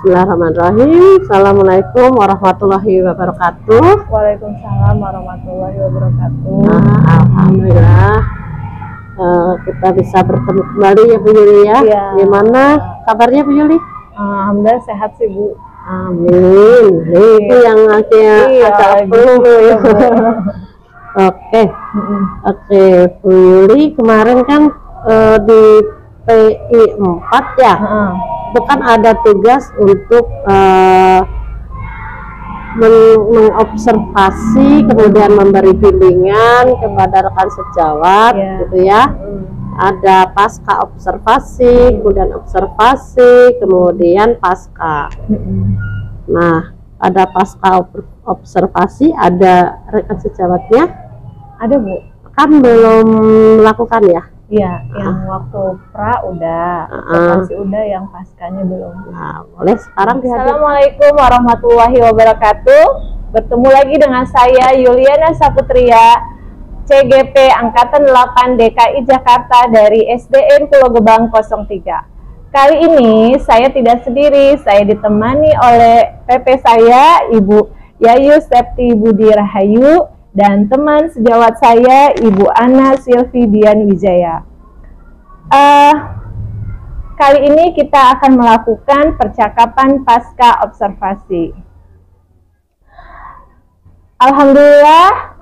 Bismillahirrahmanirrahim. Assalamualaikum warahmatullahi wabarakatuh. Waalaikumsalam warahmatullahi wabarakatuh. Alhamdulillah kita bisa bertemu kembali ya Bu Yuli ya. Ya. Gimana kabarnya Bu Yuli? Alhamdulillah sehat sih Bu. Amin. Itu yang akhirnya agak flu ya Bu. Oke Bu Yuli, kemarin kan di PI 4 ya. Bukan ada tugas untuk mengobservasi, kemudian memberi bimbingan kepada rekan sejawat, gitu ya. Ada pasca observasi, kemudian observasi, kemudian pasca. Nah, ada pasca observasi, ada rekan sejawatnya? Ada Bu. Kan belum melakukan ya? Iya, yang waktu pra udah, observasi udah, yang paskanya belum. Nah, boleh sekarang dihadirkan. Assalamualaikum warahmatullahi wabarakatuh. Bertemu lagi dengan saya Yuliana Saputria, CGP Angkatan 8 DKI Jakarta dari SDN Pulau Gebang 03. Kali ini saya tidak sendiri, saya ditemani oleh PP saya, Ibu Yayu Septi Budi Rahayu, dan teman sejawat saya, Ibu Ana Silvi Dian Wijaya. Kali ini kita akan melakukan percakapan pasca observasi. Alhamdulillah,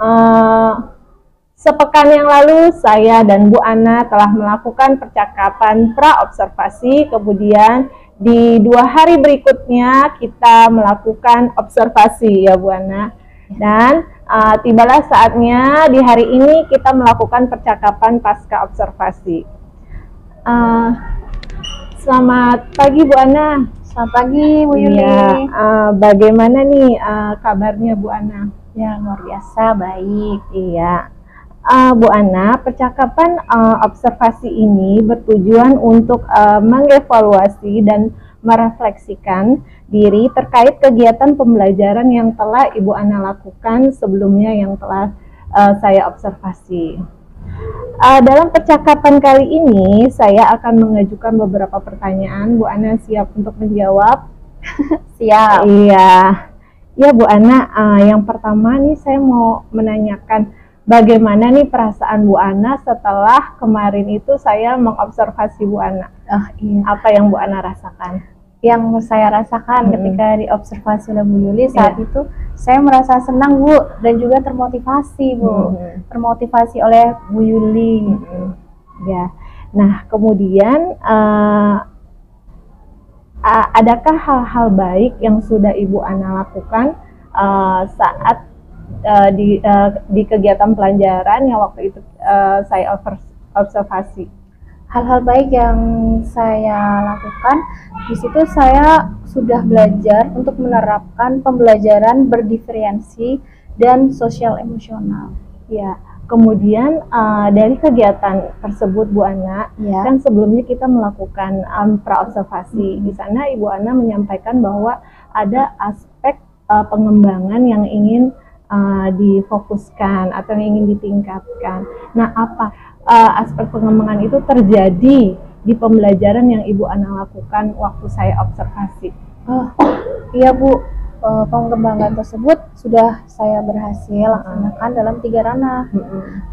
sepekan yang lalu saya dan Bu Ana telah melakukan percakapan pra-observasi, kemudian di 2 hari berikutnya kita melakukan observasi ya Bu Ana. Dan tibalah saatnya di hari ini kita melakukan percakapan pasca observasi. Selamat pagi Bu Ana. Selamat pagi Bu Yuli. Ya, bagaimana nih kabarnya Bu Ana? Ya, luar biasa baik. Iya. Bu Ana, percakapan observasi ini bertujuan untuk mengevaluasi dan merefleksikan diri terkait kegiatan pembelajaran yang telah Ibu Ana lakukan sebelumnya yang telah saya observasi. Dalam percakapan kali ini saya akan mengajukan beberapa pertanyaan. Bu Ana siap untuk menjawab? Siap. Iya. Ya Bu Ana, yang pertama nih saya mau menanyakan bagaimana nih perasaan Bu Ana setelah kemarin itu saya mengobservasi Bu Ana? Iya. Apa yang Bu Ana rasakan? Yang saya rasakan ketika diobservasi oleh Bu Yuli saat itu, saya merasa senang Bu, dan juga termotivasi Bu, termotivasi oleh Bu Yuli. Ya. Nah, kemudian adakah hal-hal baik yang sudah Ibu Ana lakukan saat di kegiatan pelajaran yang waktu itu saya observasi? Hal-hal baik yang saya lakukan, di situ saya sudah belajar untuk menerapkan pembelajaran berdiferensi dan sosial emosional. Ya, kemudian dari kegiatan tersebut Bu Ana, kan sebelumnya kita melakukan pra-observasi. Di sana Ibu Ana menyampaikan bahwa ada aspek pengembangan yang ingin difokuskan atau yang ingin ditingkatkan. Nah, apa aspek pengembangan itu terjadi di pembelajaran yang Ibu Ana lakukan waktu saya observasi? Iya Bu, pengembangan tersebut sudah saya berhasil laksanakan dalam 3 ranah.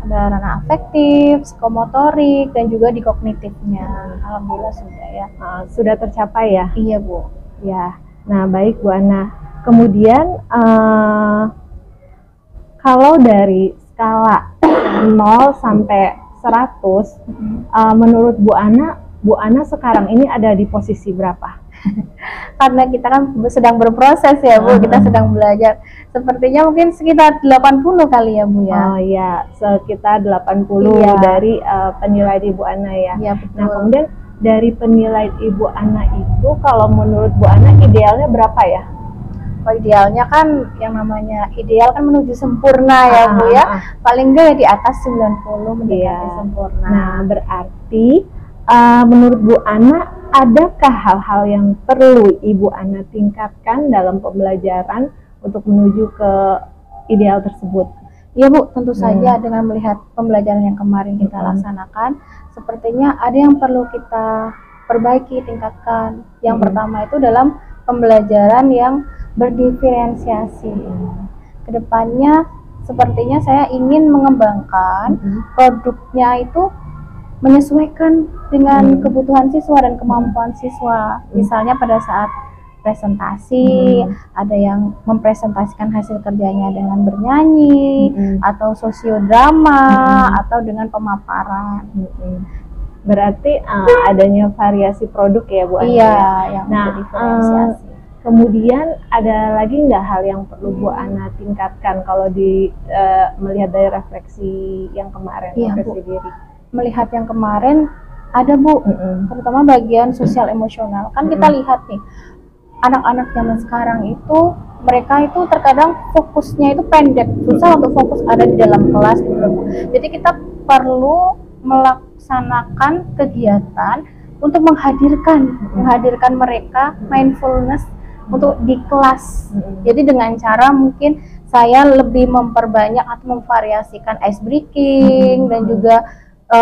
Ada ranah afektif, psikomotorik, dan juga di kognitifnya. Alhamdulillah sudah ya. Sudah tercapai ya? Iya Bu. Ya. Nah, baik Bu Ana. Kemudian kalau dari skala 0 sampai 100, menurut Bu Ana sekarang ini ada di posisi berapa? Karena kita kan sedang berproses ya Bu, kita sedang belajar. Sepertinya mungkin sekitar 80 kali ya Bu ya. Oh iya, sekitar 80 dari penilaian Ibu Ana ya. Iya betul. Nah, kemudian dari penilaian Ibu Ana itu, kalau menurut Bu Ana idealnya berapa ya? idealnya kan yang namanya ideal kan menuju sempurna ya Bu ya. Paling enggak ya di atas 90 mendekati sempurna. Nah, berarti menurut Bu Ana, adakah hal-hal yang perlu Ibu Ana tingkatkan dalam pembelajaran untuk menuju ke ideal tersebut? Iya Bu, tentu saja dengan melihat pembelajaran yang kemarin kita laksanakan, sepertinya ada yang perlu kita perbaiki, tingkatkan. Yang pertama itu dalam pembelajaran yang berdiferensiasi. Kedepannya sepertinya saya ingin mengembangkan produknya itu menyesuaikan dengan kebutuhan siswa dan kemampuan siswa. Misalnya pada saat presentasi, ada yang mempresentasikan hasil kerjanya dengan bernyanyi, atau sosiodrama, atau dengan pemaparan. Berarti adanya variasi produk ya Bu Ana? Iya, yang diferensiasi. Kemudian ada lagi nggak hal yang perlu Bu Ana tingkatkan kalau melihat dari refleksi yang kemarin, refleksi diri? Melihat yang kemarin ada Bu, terutama bagian sosial emosional. Kan kita lihat nih, anak-anak zaman sekarang itu mereka itu terkadang fokusnya itu pendek, susah untuk fokus ada di dalam kelas gitu Bu. Jadi kita perlu melaksanakan kegiatan untuk menghadirkan mereka mindfulness untuk di kelas. Jadi dengan cara mungkin saya lebih memperbanyak atau memvariasikan ice breaking dan juga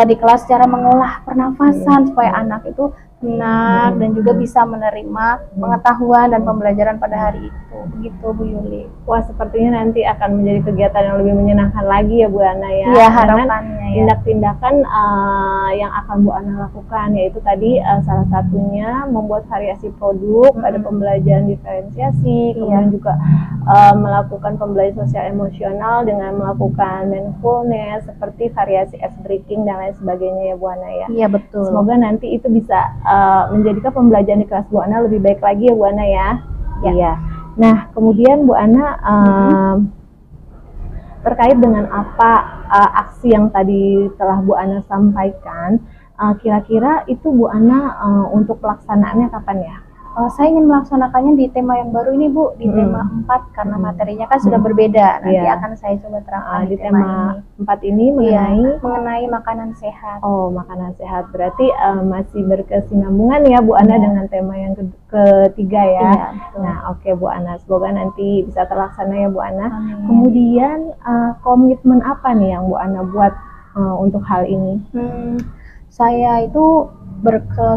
di kelas cara mengolah pernafasan supaya anak itu tenang dan juga bisa menerima pengetahuan dan pembelajaran pada hari itu. Begitu Bu Yuli. Wah, sepertinya nanti akan menjadi kegiatan yang lebih menyenangkan lagi ya Bu Ana ya. Iya, harapannya ya. Tindak-tindakan yang akan Bu Ana lakukan yaitu tadi salah satunya membuat variasi produk, ada pembelajaran diferensiasi, kemudian juga melakukan pembelajaran sosial emosional dengan melakukan mindfulness seperti variasi ice breaking dan lain sebagainya ya Bu Ana ya. Iya, betul. Semoga nanti itu bisa menjadikan pembelajaran di kelas Bu Ana lebih baik lagi ya Bu Ana ya. Iya. Nah, kemudian Bu Ana terkait dengan apa aksi yang tadi telah Bu Ana sampaikan, kira-kira itu Bu Ana untuk pelaksanaannya kapan ya? Saya ingin melaksanakannya di tema yang baru ini Bu, di tema 4 karena materinya kan sudah berbeda. Nanti akan saya coba terangkan di tema 4 ini mengenai makanan sehat. Oh, makanan sehat. Berarti masih berkesinambungan ya Bu Ana dengan tema yang ketiga ya. Iya, nah, oke Bu Ana, semoga nanti bisa terlaksana ya Bu Ana. Amin. Kemudian komitmen apa nih yang Bu Ana buat untuk hal ini? Saya itu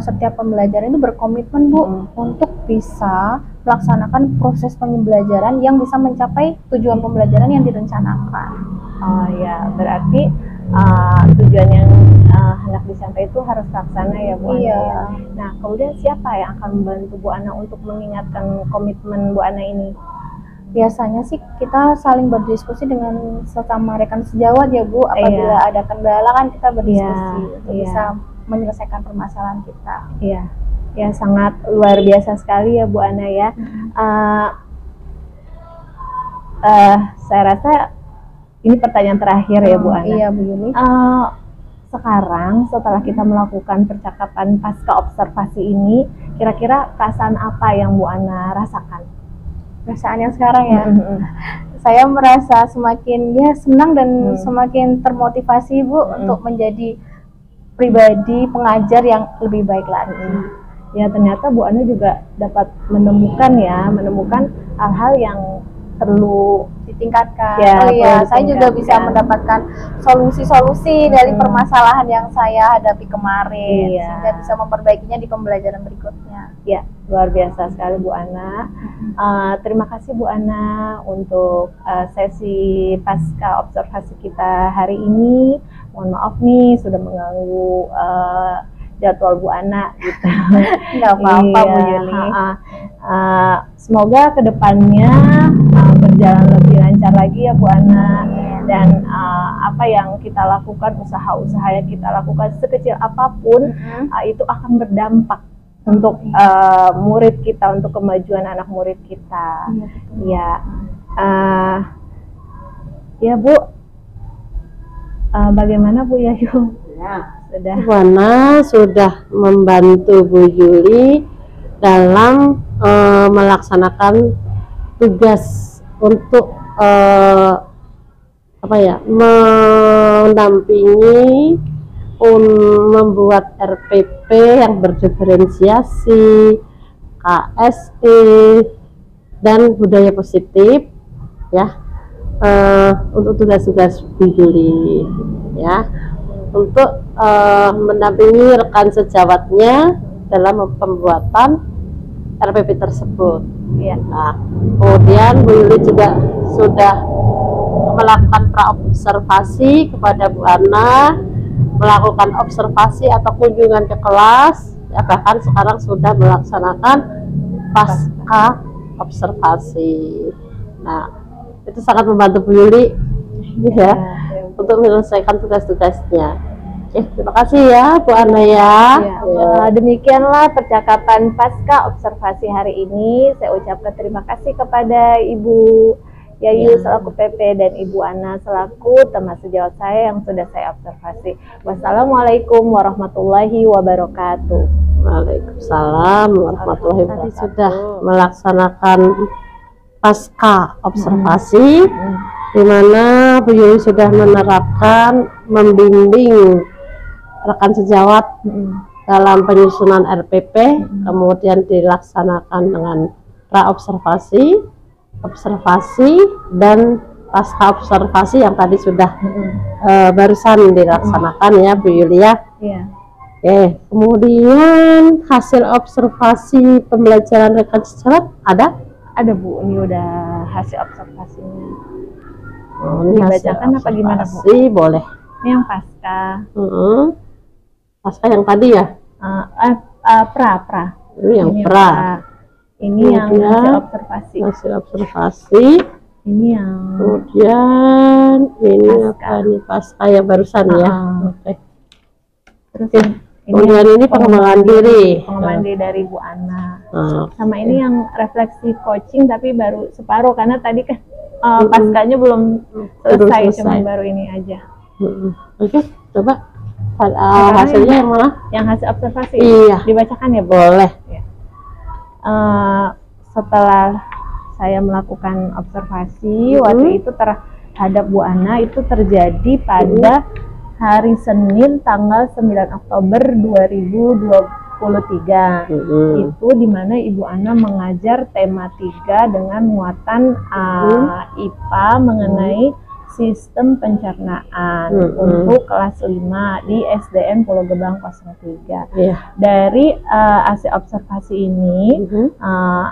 setiap pembelajaran itu berkomitmen Bu untuk bisa melaksanakan proses pembelajaran yang bisa mencapai tujuan pembelajaran yang direncanakan. Oh ya, berarti tujuan yang hendak dicapai itu harus terlaksana ya Bu Ana. Iya. Nah, kemudian siapa yang akan membantu Bu Ana untuk mengingatkan komitmen Bu Ana ini? Biasanya sih kita saling berdiskusi dengan sesama rekan sejawat ya Bu. Apabila ada kendala kan kita berdiskusi untuk bisa menyelesaikan permasalahan kita. Iya, ya sangat luar biasa sekali ya Bu Ana ya. Saya rasa ini pertanyaan terakhir ya Bu Ana. Iya Bu Yuli. Sekarang setelah kita melakukan percakapan pasca observasi ini, kira-kira perasaan apa yang Bu Ana rasakan? Perasaan yang sekarang ya. Saya merasa semakin senang dan semakin termotivasi Bu untuk menjadi pribadi pengajar yang lebih baik lagi. Ya, ternyata Bu Ana juga dapat menemukan hal-hal yang perlu ditingkatkan. Ya, saya juga bisa mendapatkan solusi-solusi dari permasalahan yang saya hadapi kemarin, sehingga bisa memperbaikinya di pembelajaran berikutnya. Ya, luar biasa sekali Bu Ana. Terima kasih Bu Ana untuk sesi pasca observasi kita hari ini. Mohon maaf nih sudah mengganggu jadwal Bu Ana gitu. Nggak apa-apa Bu Yuli. Semoga kedepannya berjalan lebih lancar lagi ya Bu Ana, dan apa yang kita lakukan, usaha-usaha yang kita lakukan sekecil apapun itu akan berdampak untuk murid kita, untuk kemajuan anak murid kita. Ya Bu, bagaimana Bu Yayu? Bu Ana sudah membantu Bu Yuli dalam melaksanakan tugas untuk mendampingi membuat RPP yang berdiferensiasi, KSE dan budaya positif ya, untuk tugas-tugas Bu Yuli ya, untuk mendampingi rekan sejawatnya dalam pembuatan RPP tersebut ya. Nah, kemudian Bu Yuli juga sudah melakukan praobservasi kepada Bu Ana, melakukan observasi atau kunjungan ke kelas ya, bahkan sekarang sudah melaksanakan pasca observasi. Nah, itu sangat membantu Bu Yuli ya, untuk menyelesaikan tugas-tugasnya. Oke, terima kasih ya Bu Ana ya. Demikianlah percakapan pasca observasi hari ini. Saya ucapkan terima kasih kepada Ibu Yayu selaku PP dan Ibu Ana selaku teman sejawat saya yang sudah saya observasi. Wassalamualaikum warahmatullahi wabarakatuh. Waalaikumsalam warahmatullahi wabarakatuh. Tadi sudah melaksanakan pasca observasi, di mana Bu Yuli sudah menerapkan membimbing rekan sejawat dalam penyusunan RPP, kemudian dilaksanakan dengan praobservasi, observasi, dan pasca observasi yang tadi sudah barusan dilaksanakan ya Bu Yuli ya. Oke, kemudian hasil observasi pembelajaran rekan sejawat ada Bu, ini udah hasil observasinya. Ini dibacakan apa gimana Bu? Boleh. Ini yang pasca. Pasca yang tadi ya? Pra. Ini yang pra. Ini yang hasil observasi. Hasil observasi. Ini yang. Kemudian ini pasca. apa nih, pasca yang barusan ya? Oke. Terus kemudian ini pengembangan diri. Pengembangan diri dari Bu Ana. Sama ini yang refleksi coaching tapi baru separuh karena tadi kan pascanya belum selesai, cuma baru ini aja. Oke, coba hasilnya yang mana? Yang hasil observasi. Iya. Dibacakan ya, boleh. Ya. Setelah saya melakukan observasi waktu itu terhadap Bu Ana itu terjadi pada hari Senin tanggal 9 Oktober 2023. Itu dimana Ibu Ana mengajar tema 3 dengan muatan IPA mengenai sistem pencernaan untuk kelas 5 di SDN Pulau Gebang 03. Dari hasil observasi ini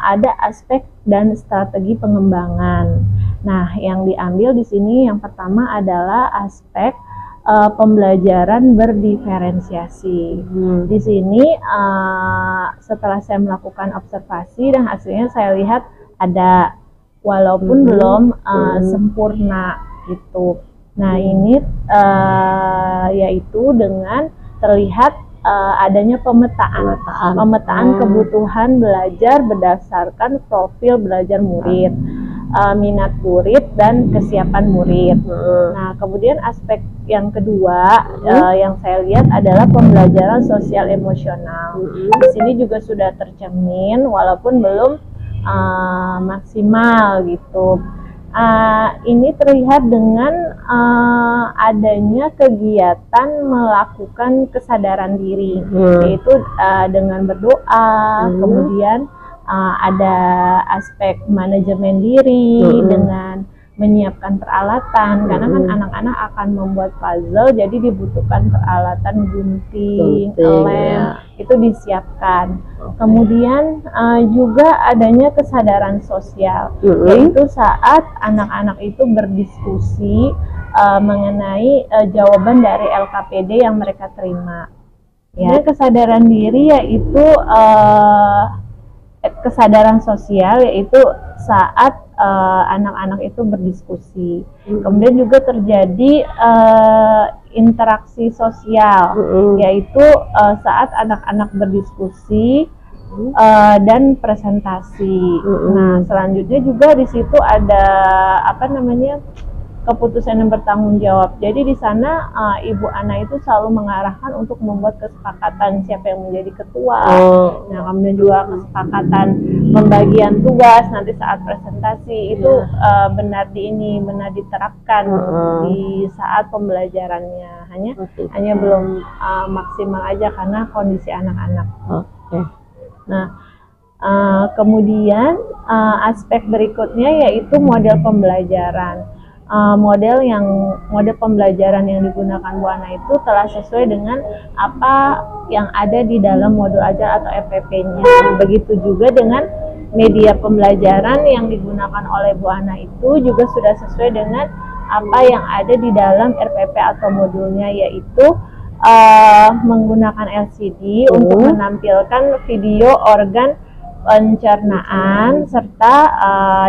ada aspek dan strategi pengembangan. Nah, yang diambil di sini yang pertama adalah aspek pembelajaran berdiferensiasi. Di sini setelah saya melakukan observasi dan hasilnya saya lihat ada walaupun belum sempurna gitu. Nah, ini yaitu dengan terlihat adanya pemetaan kebutuhan belajar berdasarkan profil belajar murid, minat murid dan kesiapan murid. Nah, kemudian aspek yang kedua yang saya lihat adalah pembelajaran sosial emosional. Di sini juga sudah tercermin walaupun belum maksimal gitu. Ini terlihat dengan adanya kegiatan melakukan kesadaran diri, yaitu dengan berdoa, kemudian ada aspek manajemen diri dengan menyiapkan peralatan, karena kan anak-anak akan membuat puzzle, jadi dibutuhkan peralatan gunting, lem, itu disiapkan. Kemudian juga adanya kesadaran sosial, yaitu saat anak-anak itu berdiskusi mengenai jawaban dari LKPD yang mereka terima. Ya, kesadaran diri yaitu kesadaran sosial, yaitu saat anak-anak itu berdiskusi. Kemudian juga terjadi interaksi sosial, yaitu saat anak-anak berdiskusi dan presentasi. Nah, selanjutnya juga di situ ada keputusan yang bertanggung jawab. Jadi di sana Ibu Ana itu selalu mengarahkan untuk membuat kesepakatan siapa yang menjadi ketua. Nah, kemudian juga kesepakatan pembagian tugas nanti saat presentasi itu benar diterapkan di saat pembelajarannya. Hanya belum maksimal aja karena kondisi anak-anak. Nah, kemudian aspek berikutnya yaitu model pembelajaran. Model pembelajaran yang digunakan Bu Ana itu telah sesuai dengan apa yang ada di dalam modul ajar atau FPP-nya. Begitu juga dengan media pembelajaran yang digunakan oleh Bu Ana itu juga sudah sesuai dengan apa yang ada di dalam RPP atau modulnya, yaitu menggunakan LCD untuk menampilkan video organ pencernaan serta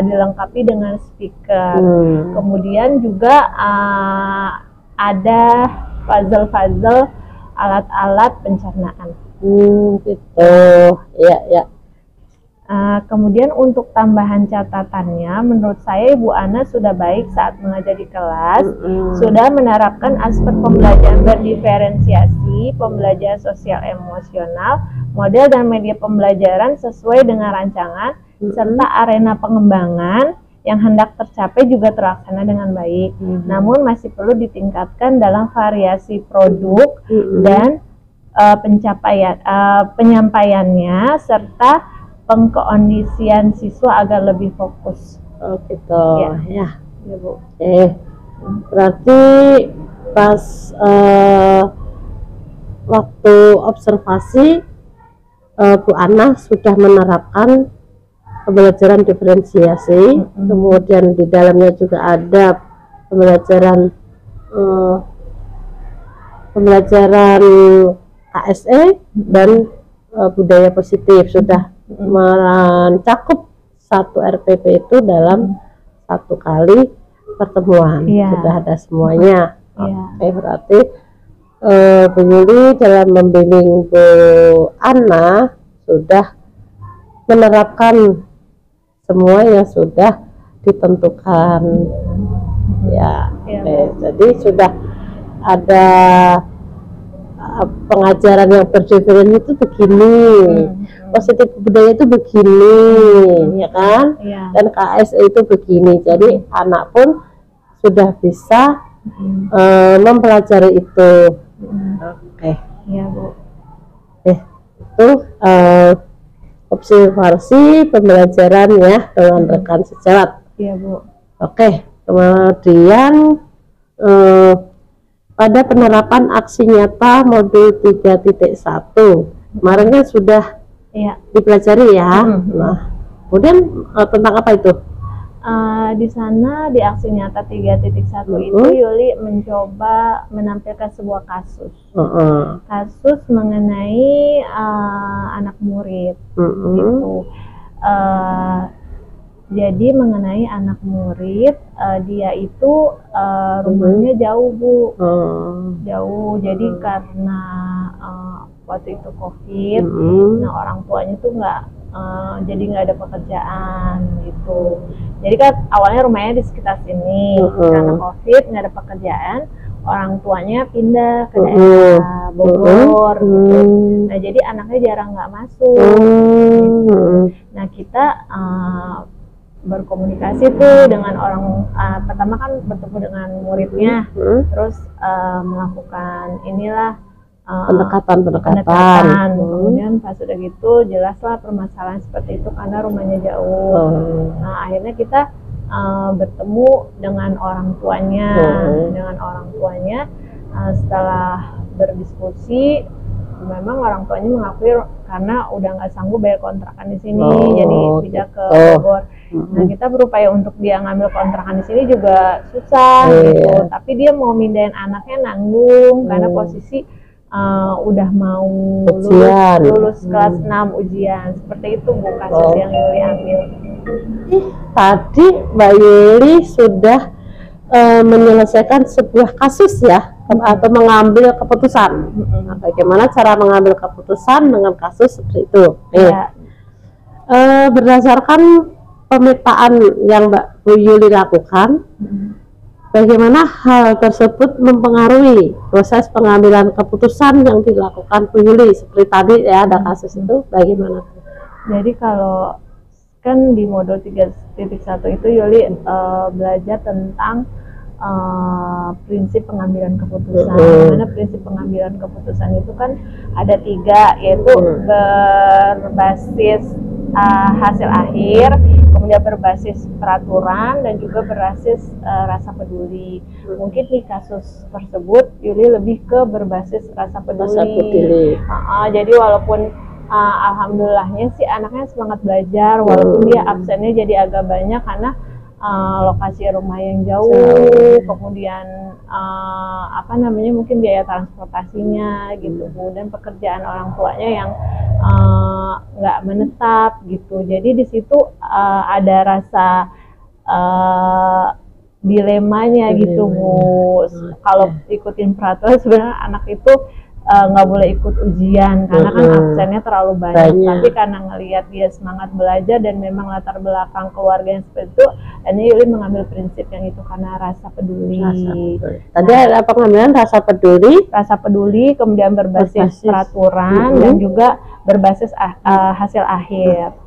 dilengkapi dengan speaker. Kemudian juga ada puzzle-puzzle alat-alat pencernaan. Gitu. Ya. Kemudian untuk tambahan catatannya, menurut saya Ibu Ana sudah baik saat mengajar di kelas, sudah menerapkan aspek pembelajaran berdiferensiasi, pembelajaran sosial emosional, model dan media pembelajaran sesuai dengan rancangan, serta arena pengembangan yang hendak tercapai juga terlaksana dengan baik. Namun masih perlu ditingkatkan dalam variasi produk dan penyampaiannya serta pengkondisian siswa agar lebih fokus. Oh gitu. Ya Bu. Berarti pas waktu observasi Bu Ana sudah menerapkan pembelajaran diferensiasi, kemudian di dalamnya juga ada pembelajaran KSE dan budaya positif, sudah mencakup satu RPP itu dalam satu kali pertemuan. Sudah ada semuanya. Berarti Bu Yuli dalam membimbing Bu Ana sudah menerapkan semua yang sudah ditentukan. Jadi sudah ada pengajaran yang berdiferensiasi itu begini, positif budaya itu begini, ya kan? Dan KSE itu begini. Jadi anak pun sudah bisa mempelajari itu. Iya Bu. Itu observasi pembelajaran ya dengan rekan sejawat. Iya Bu. Kemudian pada penerapan aksi nyata modul 3.1 kemarin kan sudah dipelajari ya. Nah, kemudian tentang apa itu? Di sana di aksi nyata 3.1 itu Yuli mencoba menampilkan sebuah kasus. Kasus mengenai anak murid gitu. Jadi mengenai anak murid, dia itu rumahnya jauh Bu, jauh. Jadi karena waktu itu COVID, nah orang tuanya tuh jadi nggak ada pekerjaan gitu. Jadi kan awalnya rumahnya di sekitar sini, karena COVID nggak ada pekerjaan, orang tuanya pindah ke daerah Bogor gitu. Nah jadi anaknya jarang nggak masuk. Gitu. Nah kita berkomunikasi tuh dengan orang, pertama kan bertemu dengan muridnya, terus melakukan pendekatan. Kemudian pas sudah gitu jelaslah permasalahan seperti itu karena rumahnya jauh. Nah akhirnya kita bertemu dengan orang tuanya, setelah berdiskusi memang orang tuanya mengakui karena udah nggak sanggup bayar kontrakan di sini, jadi pindah ke Bogor. Nah kita berupaya untuk dia ngambil kontrakan di sini juga susah gitu, tapi dia mau mindahin anaknya nanggung karena posisi udah mau lulus kelas 6 ujian. Seperti itu Bu kasus yang Yuli ambil. Tadi Mbak Yuli sudah menyelesaikan sebuah kasus ya, atau mengambil keputusan. Nah, bagaimana cara mengambil keputusan dengan kasus seperti itu? Berdasarkan pemetaan yang Mbak Bu Yuli lakukan, bagaimana hal tersebut mempengaruhi proses pengambilan keputusan yang dilakukan Bu Yuli seperti tadi ya, ada kasus itu bagaimana? Jadi kalau kan di modul 3.1 itu Yuli belajar tentang prinsip pengambilan keputusan. Mana prinsip pengambilan keputusan itu kan ada 3, yaitu berbasis hasil akhir, kemudian berbasis peraturan, dan juga berbasis rasa peduli. Mungkin di kasus tersebut Yuli lebih ke berbasis rasa peduli. Jadi walaupun alhamdulillahnya sih anaknya semangat belajar, walaupun dia absennya jadi agak banyak karena lokasi rumah yang jauh, kemudian apa namanya, mungkin biaya transportasinya gitu, kemudian pekerjaan orang tuanya yang nggak menetap gitu. Jadi di situ ada rasa dilemanya gitu Bu. Kalau ikutin peraturan sebenarnya anak itu nggak boleh ikut ujian karena kan absennya terlalu banyak. Tapi karena ngelihat dia semangat belajar dan memang latar belakang keluarga yang seperti itu, ini Yuli mengambil prinsip yang itu karena rasa peduli. Tadi ada pengambilan rasa peduli, kemudian berbasis peraturan dan juga berbasis hasil akhir.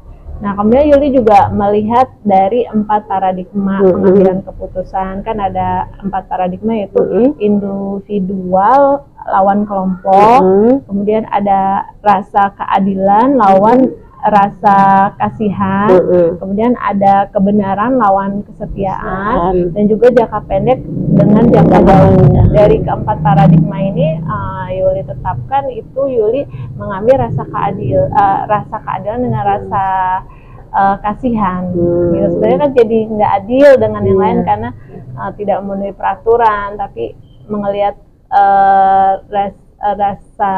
Nah, kemudian Yuli juga melihat dari 4 paradigma pengambilan keputusan. Kan ada 4 paradigma, yaitu individual lawan kelompok, kemudian ada rasa keadilan lawan rasa kasihan, kemudian ada kebenaran lawan kesetiaan, dan juga jangka pendek dengan jangka jauh. Dari keempat paradigma ini Yuli tetapkan itu Yuli mengambil rasa keadilan dengan rasa kasihan. Gitu. Sebenarnya kan jadi nggak adil dengan yang lain karena tidak memenuhi peraturan, tapi melihat rasa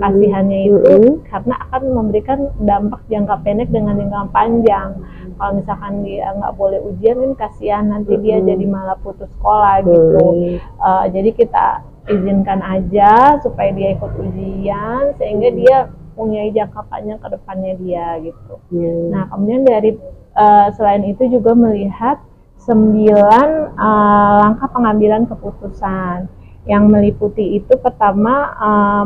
kasihannya itu karena akan memberikan dampak jangka pendek dengan jangka panjang. Kalau misalkan dia nggak boleh ujian, kan kasihan nanti dia jadi malah putus sekolah gitu. Jadi kita izinkan aja supaya dia ikut ujian sehingga dia punya jangka panjang ke depannya dia gitu. Nah, kemudian dari selain itu juga melihat 9 langkah pengambilan keputusan. Yang meliputi itu pertama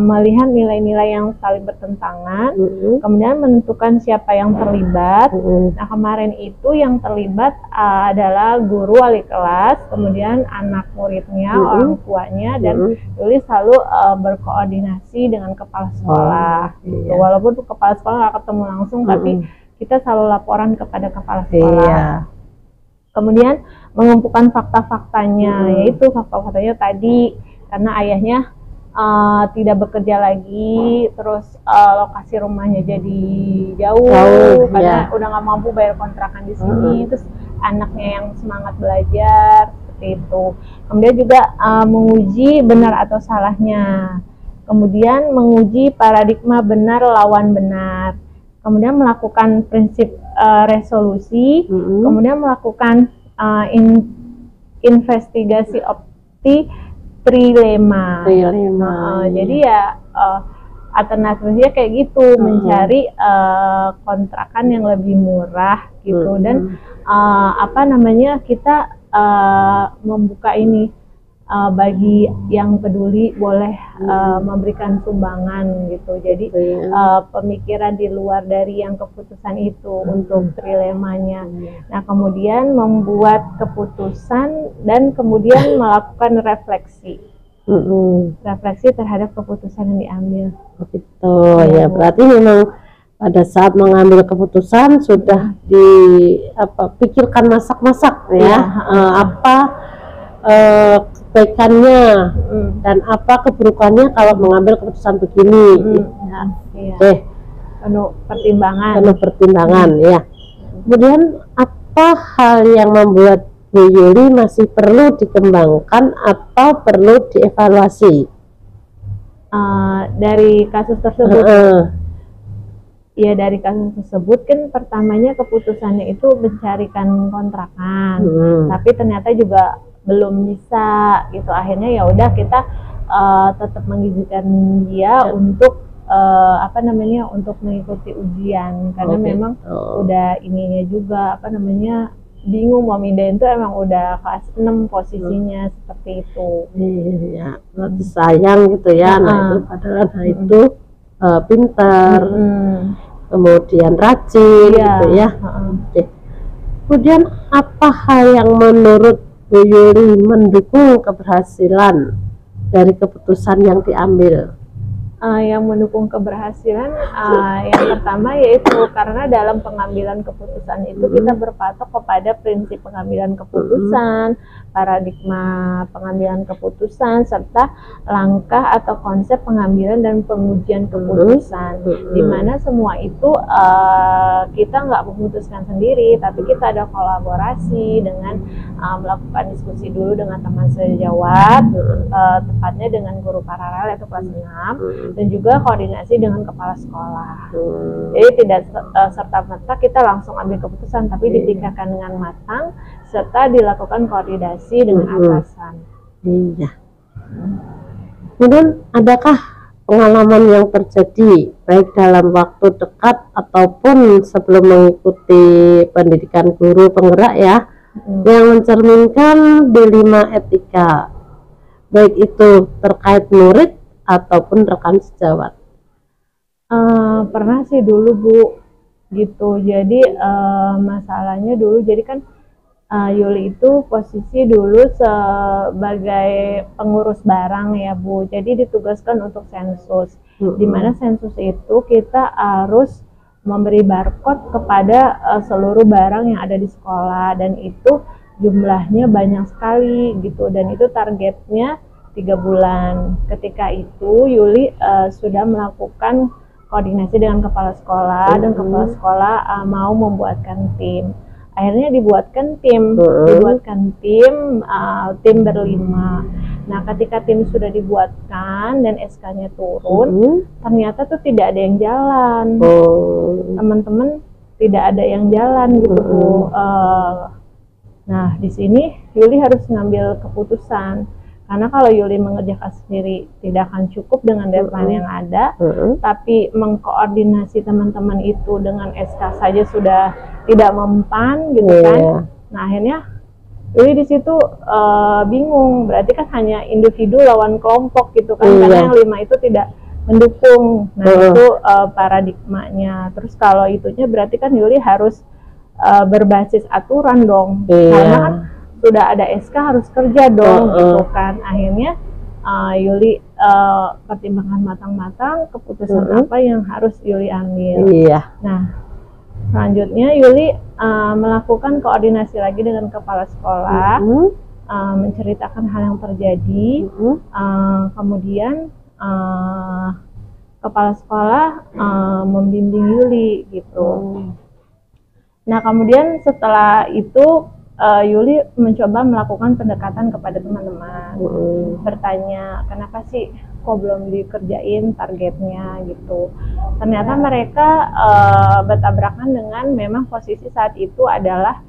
melihat nilai-nilai yang saling bertentangan, kemudian menentukan siapa yang terlibat. Nah, kemarin itu yang terlibat adalah guru, wali kelas, kemudian anak muridnya, orang tuanya, dan Yuli selalu berkoordinasi dengan kepala sekolah. Gitu. Walaupun kepala sekolah nggak ketemu langsung, tapi kita selalu laporan kepada kepala sekolah. Kemudian mengumpulkan fakta-faktanya, yaitu fakta-faktanya tadi karena ayahnya tidak bekerja lagi, terus lokasi rumahnya jadi jauh karena udah nggak mampu bayar kontrakan di sini, terus anaknya yang semangat belajar seperti itu. Kemudian juga menguji benar atau salahnya, kemudian menguji paradigma benar lawan benar, kemudian melakukan prinsip resolusi, kemudian melakukan investigasi opsi trilema. Jadi ya alternatifnya kayak gitu, mencari kontrakan yang lebih murah gitu, dan kita membuka ini bagi yang peduli boleh memberikan sumbangan gitu. Jadi pemikiran di luar dari yang keputusan itu untuk trilemanya. Nah, kemudian membuat keputusan dan kemudian melakukan refleksi. Refleksi terhadap keputusan yang diambil. Begitu ya, berarti memang pada saat mengambil keputusan sudah dipikirkan masak-masak ya, apa kebaikannya dan apa keburukannya kalau mengambil keputusan begini. Penuh pertimbangan ya. Kemudian apa hal yang membuat Bu Yuli masih perlu dikembangkan atau perlu dievaluasi dari kasus tersebut? Ya, dari kasus tersebut kan pertamanya keputusannya itu mencarikan kontrakan, tapi ternyata juga belum bisa gitu. Akhirnya ya udah kita tetap mengizinkan dia untuk untuk mengikuti ujian karena memang udah ininya juga bingung mau mindahin tuh emang udah kelas 6 posisinya seperti itu. Iya, berarti sayang gitu ya. Nah itu padahal anak itu pintar, kemudian rajin gitu ya. Oke. Kemudian apa hal yang menurut Bu Yuli mendukung keberhasilan dari keputusan yang diambil? Yang mendukung keberhasilan yang pertama yaitu karena dalam pengambilan keputusan itu kita berpatok kepada prinsip pengambilan keputusan, paradigma pengambilan keputusan, serta langkah atau konsep pengambilan dan pengujian keputusan, di mana semua itu kita nggak memutuskan sendiri, tapi kita ada kolaborasi dengan melakukan diskusi dulu dengan teman sejawat, tepatnya dengan guru paralel yaitu kelas 6, dan juga koordinasi dengan kepala sekolah. Jadi tidak serta-merta kita langsung ambil keputusan, tapi dipikirkan dengan matang serta dilakukan koordinasi dengan atasan. Iya. Kemudian adakah pengalaman yang terjadi baik dalam waktu dekat ataupun sebelum mengikuti pendidikan guru penggerak ya, yang mencerminkan D5 etika, baik itu terkait murid ataupun rekan sejawat? Pernah sih dulu Bu, gitu. Jadi masalahnya dulu, jadi kan Yuli itu posisi dulu sebagai pengurus barang ya Bu, jadi ditugaskan untuk sensus, di mana sensus itu kita harus memberi barcode kepada seluruh barang yang ada di sekolah, dan itu jumlahnya banyak sekali gitu, dan itu targetnya 3 bulan. Ketika itu Yuli sudah melakukan koordinasi dengan kepala sekolah, dan kepala sekolah mau membuatkan tim. Akhirnya dibuatkan tim, tim berlima. Nah, ketika tim sudah dibuatkan dan SK-nya turun, ternyata tuh tidak ada yang jalan. Teman-teman tidak ada yang jalan gitu. Nah, di sini Yuli harus ngambil keputusan. Karena kalau Yuli mengerjakan sendiri tidak akan cukup dengan deadline yang ada, tapi mengkoordinasi teman-teman itu dengan SK saja sudah tidak mempan gitu kan. Nah, akhirnya Yuli di situ bingung, berarti kan hanya individu lawan kelompok gitu kan, karena yang 5 itu tidak mendukung. Nah, itu paradigmanya. Terus kalau itunya berarti kan Yuli harus berbasis aturan dong, karena kan sudah ada SK harus kerja dong gitu kan. Akhirnya Yuli pertimbangkan matang-matang keputusan apa yang harus Yuli ambil. Nah, selanjutnya Yuli melakukan koordinasi lagi dengan kepala sekolah, menceritakan hal yang terjadi, kemudian kepala sekolah membimbing Yuli gitu. Nah, kemudian setelah itu Yuli mencoba melakukan pendekatan kepada teman-teman, bertanya kenapa sih kok belum dikerjain targetnya gitu. Ternyata mereka bertabrakan dengan memang posisi saat itu adalah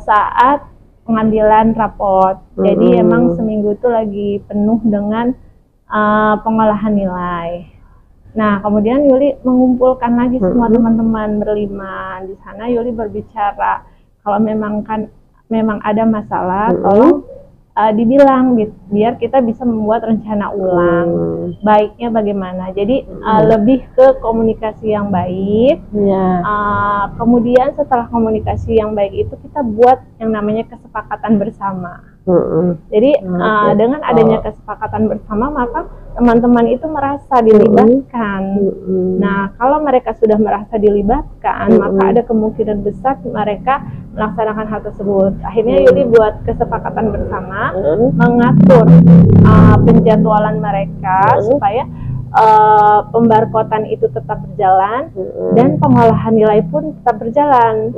saat pengambilan raport. Jadi emang seminggu itu lagi penuh dengan pengolahan nilai. Nah, kemudian Yuli mengumpulkan lagi semua teman-teman berlima. Di sana Yuli berbicara, kalau memang ada masalah, tolong dibilang biar kita bisa membuat rencana ulang. Baiknya bagaimana? Jadi lebih ke komunikasi yang baik. Kemudian setelah komunikasi yang baik itu kita buat yang namanya kesepakatan bersama. Jadi dengan adanya kesepakatan bersama, maka teman-teman itu merasa dilibatkan. Nah, kalau mereka sudah merasa dilibatkan, maka ada kemungkinan besar mereka melaksanakan hal tersebut. Akhirnya Yuli buat kesepakatan bersama, mengatur penjadwalan mereka supaya pembarkotan itu tetap berjalan dan pengolahan nilai pun tetap berjalan.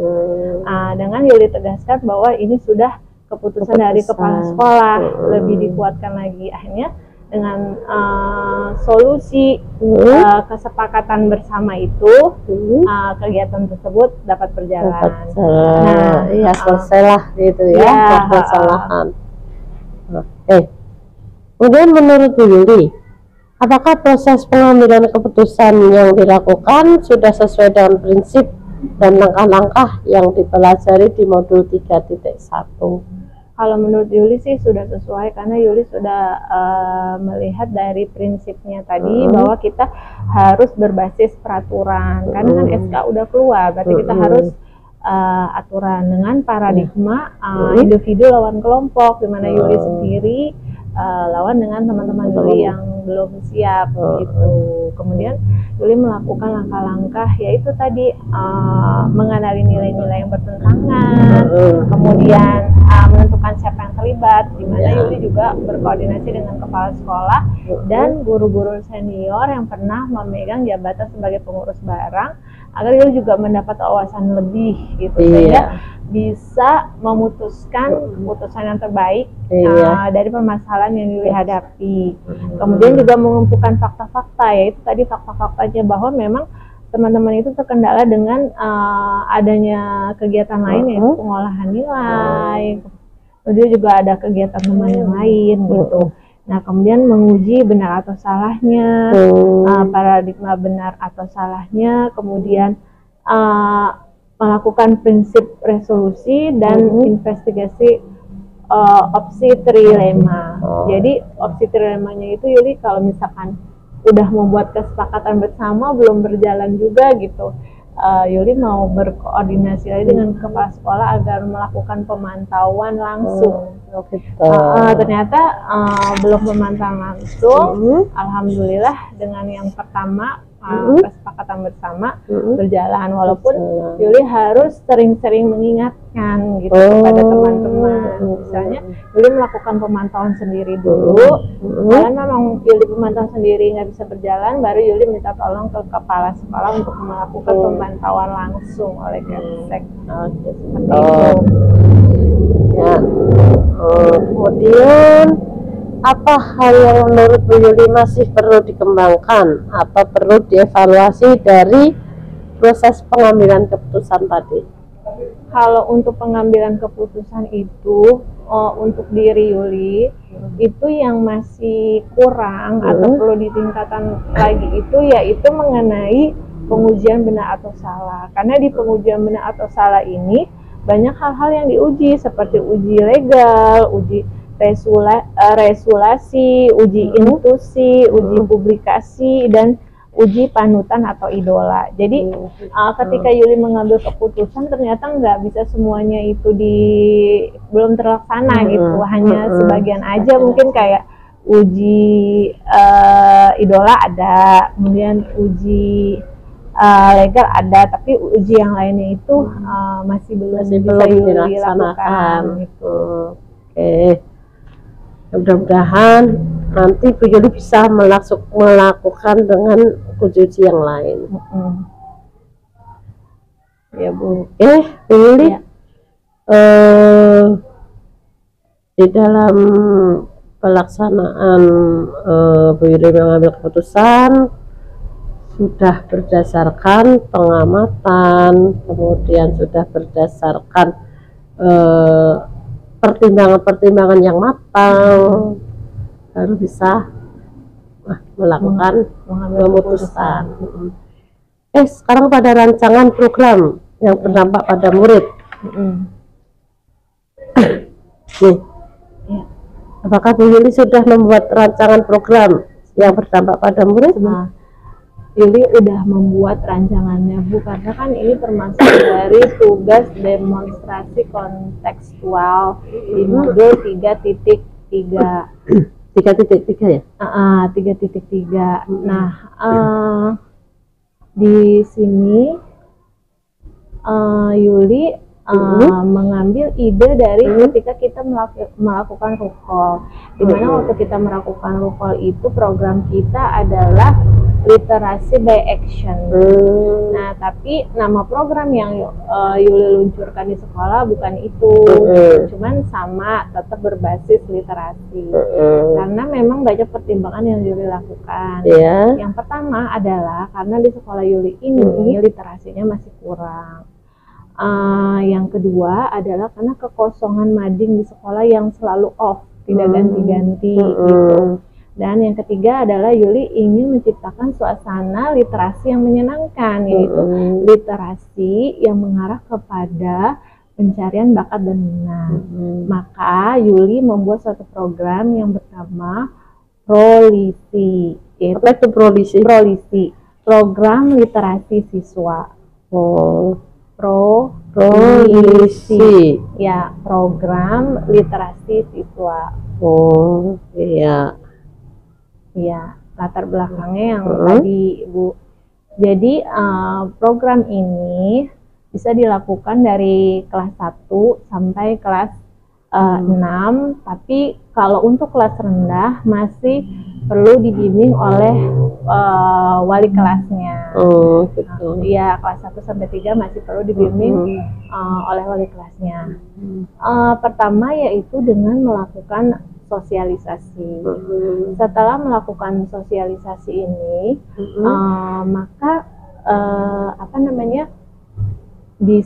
Dengan Yuli tegaskan bahwa ini sudah keputusan dari kepala sekolah, lebih dikuatkan lagi. Akhirnya dengan solusi kesepakatan bersama itu, kegiatan tersebut dapat berjalan. Nah, ya selesailah gitu ya permasalahan. Kemudian menurut Bu Yuli, apakah proses pengambilan keputusan yang dilakukan sudah sesuai dengan prinsip dan langkah-langkah yang dipelajari di modul 3.1. Kalau menurut Yuli sih sudah sesuai, karena Yuli sudah melihat dari prinsipnya tadi bahwa kita harus berbasis peraturan, karena kan SK udah keluar, berarti kita harus aturan dengan paradigma individu lawan kelompok, di mana Yuli sendiri lawan dengan teman-teman Yuli yang belum siap gitu. Kemudian Yuli melakukan langkah-langkah, yaitu tadi mengenali nilai-nilai yang bertentangan, kemudian menentukan siapa yang terlibat, di mana Yuli juga berkoordinasi dengan kepala sekolah dan guru-guru senior yang pernah memegang jabatan sebagai pengurus barang, agar Yuli juga mendapat wawasan lebih gitu, sehingga bisa memutuskan keputusan yang terbaik dari permasalahan yang Yuli hadapi. Kemudian juga mengumpulkan fakta-fakta, yaitu tadi fakta-faktanya bahwa memang teman-teman itu terkendala dengan adanya kegiatan lain, yaitu pengolahan nilai. Kemudian juga ada kegiatan teman yang lain gitu. Nah, kemudian menguji benar atau salahnya, paradigma benar atau salahnya, kemudian melakukan prinsip resolusi dan investigasi opsi trilema. Jadi opsi trilemanya itu Yuli kalau misalkan udah membuat kesepakatan bersama belum berjalan juga gitu, Yuli mau berkoordinasi lagi dengan kepala sekolah agar melakukan pemantauan langsung. Ternyata belum pemantauan langsung. Alhamdulillah dengan yang pertama kesepakatan bersama berjalan, walaupun Yuli harus sering-sering mengingatkan gitu kepada teman-teman. Misalnya Yuli melakukan pemantauan sendiri dulu, kalau memang Yuli pemantauan sendiri nggak bisa berjalan, baru Yuli minta tolong ke kepala sekolah untuk melakukan pemantauan langsung oleh Kemsek. Seperti itu. Ya. Kemudian apa hal yang menurut Bu Yuli masih perlu dikembangkan atau perlu dievaluasi dari proses pengambilan keputusan tadi? Kalau untuk pengambilan keputusan itu untuk diri Yuli itu yang masih kurang atau perlu ditingkatkan lagi itu yaitu mengenai pengujian benar atau salah. Karena di pengujian benar atau salah ini banyak hal-hal yang diuji, seperti uji legal, uji resulasi, uji intuisi, uji publikasi, dan uji panutan atau idola. Jadi ketika Yuli mengambil keputusan ternyata nggak bisa semuanya itu belum terlaksana gitu, hanya sebagian aja, mungkin kayak uji idola ada, kemudian uji legal ada, tapi uji yang lainnya itu masih belum bisa Yuli lakukan gitu. Oke. Mudah-mudahan nanti Bu Yuli bisa melakukan dengan uji yang lain. Ya Bu. Bu Yuli, di dalam pelaksanaan Bu Yuli mengambil keputusan sudah berdasarkan pengamatan, kemudian sudah berdasarkan pertimbangan-pertimbangan yang matang, baru bisa melakukan memutuskan. Sekarang pada rancangan program yang berdampak pada murid. Apakah Bu Yuli sudah membuat rancangan program yang berdampak pada murid? Yuli udah membuat rancangannya Bu, karena kan ini termasuk dari tugas demonstrasi kontekstual di modul 3.3. 3.3 ya? 3.3. Nah, di sini Yuli mengambil ide dari ketika kita melakukan rukol, dimana waktu kita melakukan rukol itu program kita adalah literasi by action. Nah, tapi nama program yang Yuli luncurkan di sekolah bukan itu, cuman sama, tetap berbasis literasi. Karena memang banyak pertimbangan yang Yuli lakukan. Yang pertama adalah karena di sekolah Yuli ini literasinya masih kurang. Yang kedua adalah karena kekosongan mading di sekolah yang selalu off, tidak ganti-ganti gitu. Dan yang ketiga adalah Yuli ingin menciptakan suasana literasi yang menyenangkan, yaitu literasi yang mengarah kepada pencarian bakat dan minat. Maka Yuli membuat suatu program yang bernama Prolisi. Apa itu Prolisi? Prolisi, program literasi siswa. Prolisi. Ya, program literasi siswa. Oh, iya. Iya, latar belakangnya yang tadi Bu. Jadi program ini bisa dilakukan dari kelas 1 sampai kelas 6, tapi kalau untuk kelas rendah masih perlu dibimbing oleh wali kelasnya. Oh, gitu. Iya, kelas 1 sampai 3 masih perlu dibimbing oleh wali kelasnya. Pertama yaitu dengan melakukan sosialisasi. Setelah melakukan sosialisasi ini, maka di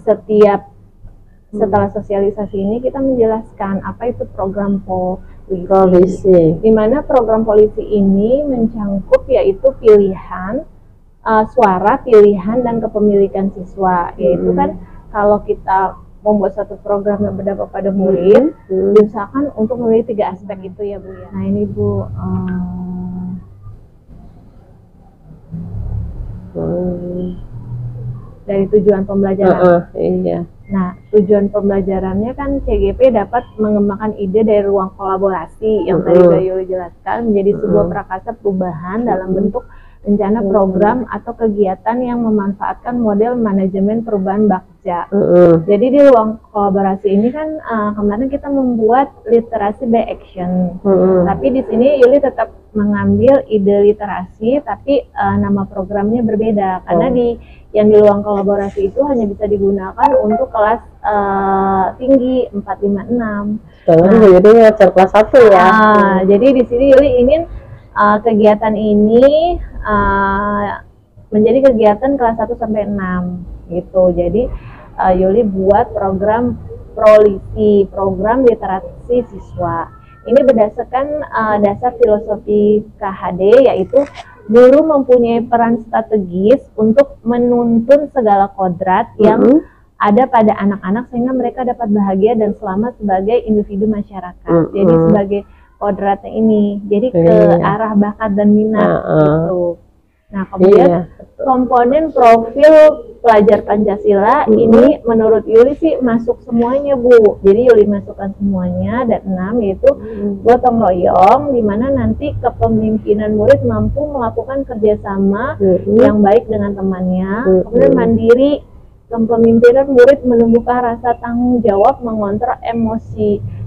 setelah sosialisasi ini kita menjelaskan apa itu program polisi. Di mana program polisi ini mencangkup yaitu pilihan suara, pilihan dan kepemilikan siswa. Yaitu kan kalau kita membuat satu program yang berdampak pada murid, diusahakan untuk memiliki 3 aspek itu ya Bu ya. Nah ini Bu, dari tujuan pembelajaran. Iya. Nah, tujuan pembelajarannya kan CGP dapat mengembangkan ide dari ruang kolaborasi yang tadi udah Yuli jelaskan menjadi sebuah prakarsa perubahan dalam bentuk rencana program atau kegiatan yang memanfaatkan model manajemen perubahan Bagja. Jadi di ruang kolaborasi ini kan kemarin kita membuat literasi by action. Tapi di sini Yuli tetap mengambil ide literasi, tapi nama programnya berbeda karena yang di ruang kolaborasi itu hanya bisa digunakan untuk kelas tinggi 4, 5, 6. Jadi ngajar kelas 1 ya. Jadi di sini Yuli ingin kegiatan ini menjadi kegiatan kelas 1 sampai 6 gitu. Jadi Yuli buat program Prolisi, program literasi siswa. Ini berdasarkan dasar filosofi KHD, yaitu guru mempunyai peran strategis untuk menuntun segala kodrat yang ada pada anak-anak sehingga mereka dapat bahagia dan selamat sebagai individu masyarakat. Jadi sebagai kodratnya ini, jadi ke arah bakat dan minat gitu. Nah kemudian komponen profil pelajar Pancasila ini menurut Yuli sih masuk semuanya Bu. Jadi Yuli masukkan semuanya, ada 6 yaitu gotong royong, di mana nanti kepemimpinan murid mampu melakukan kerjasama yang baik dengan temannya. Kemudian mandiri, kepemimpinan murid menumbuhkan rasa tanggung jawab, mengontrol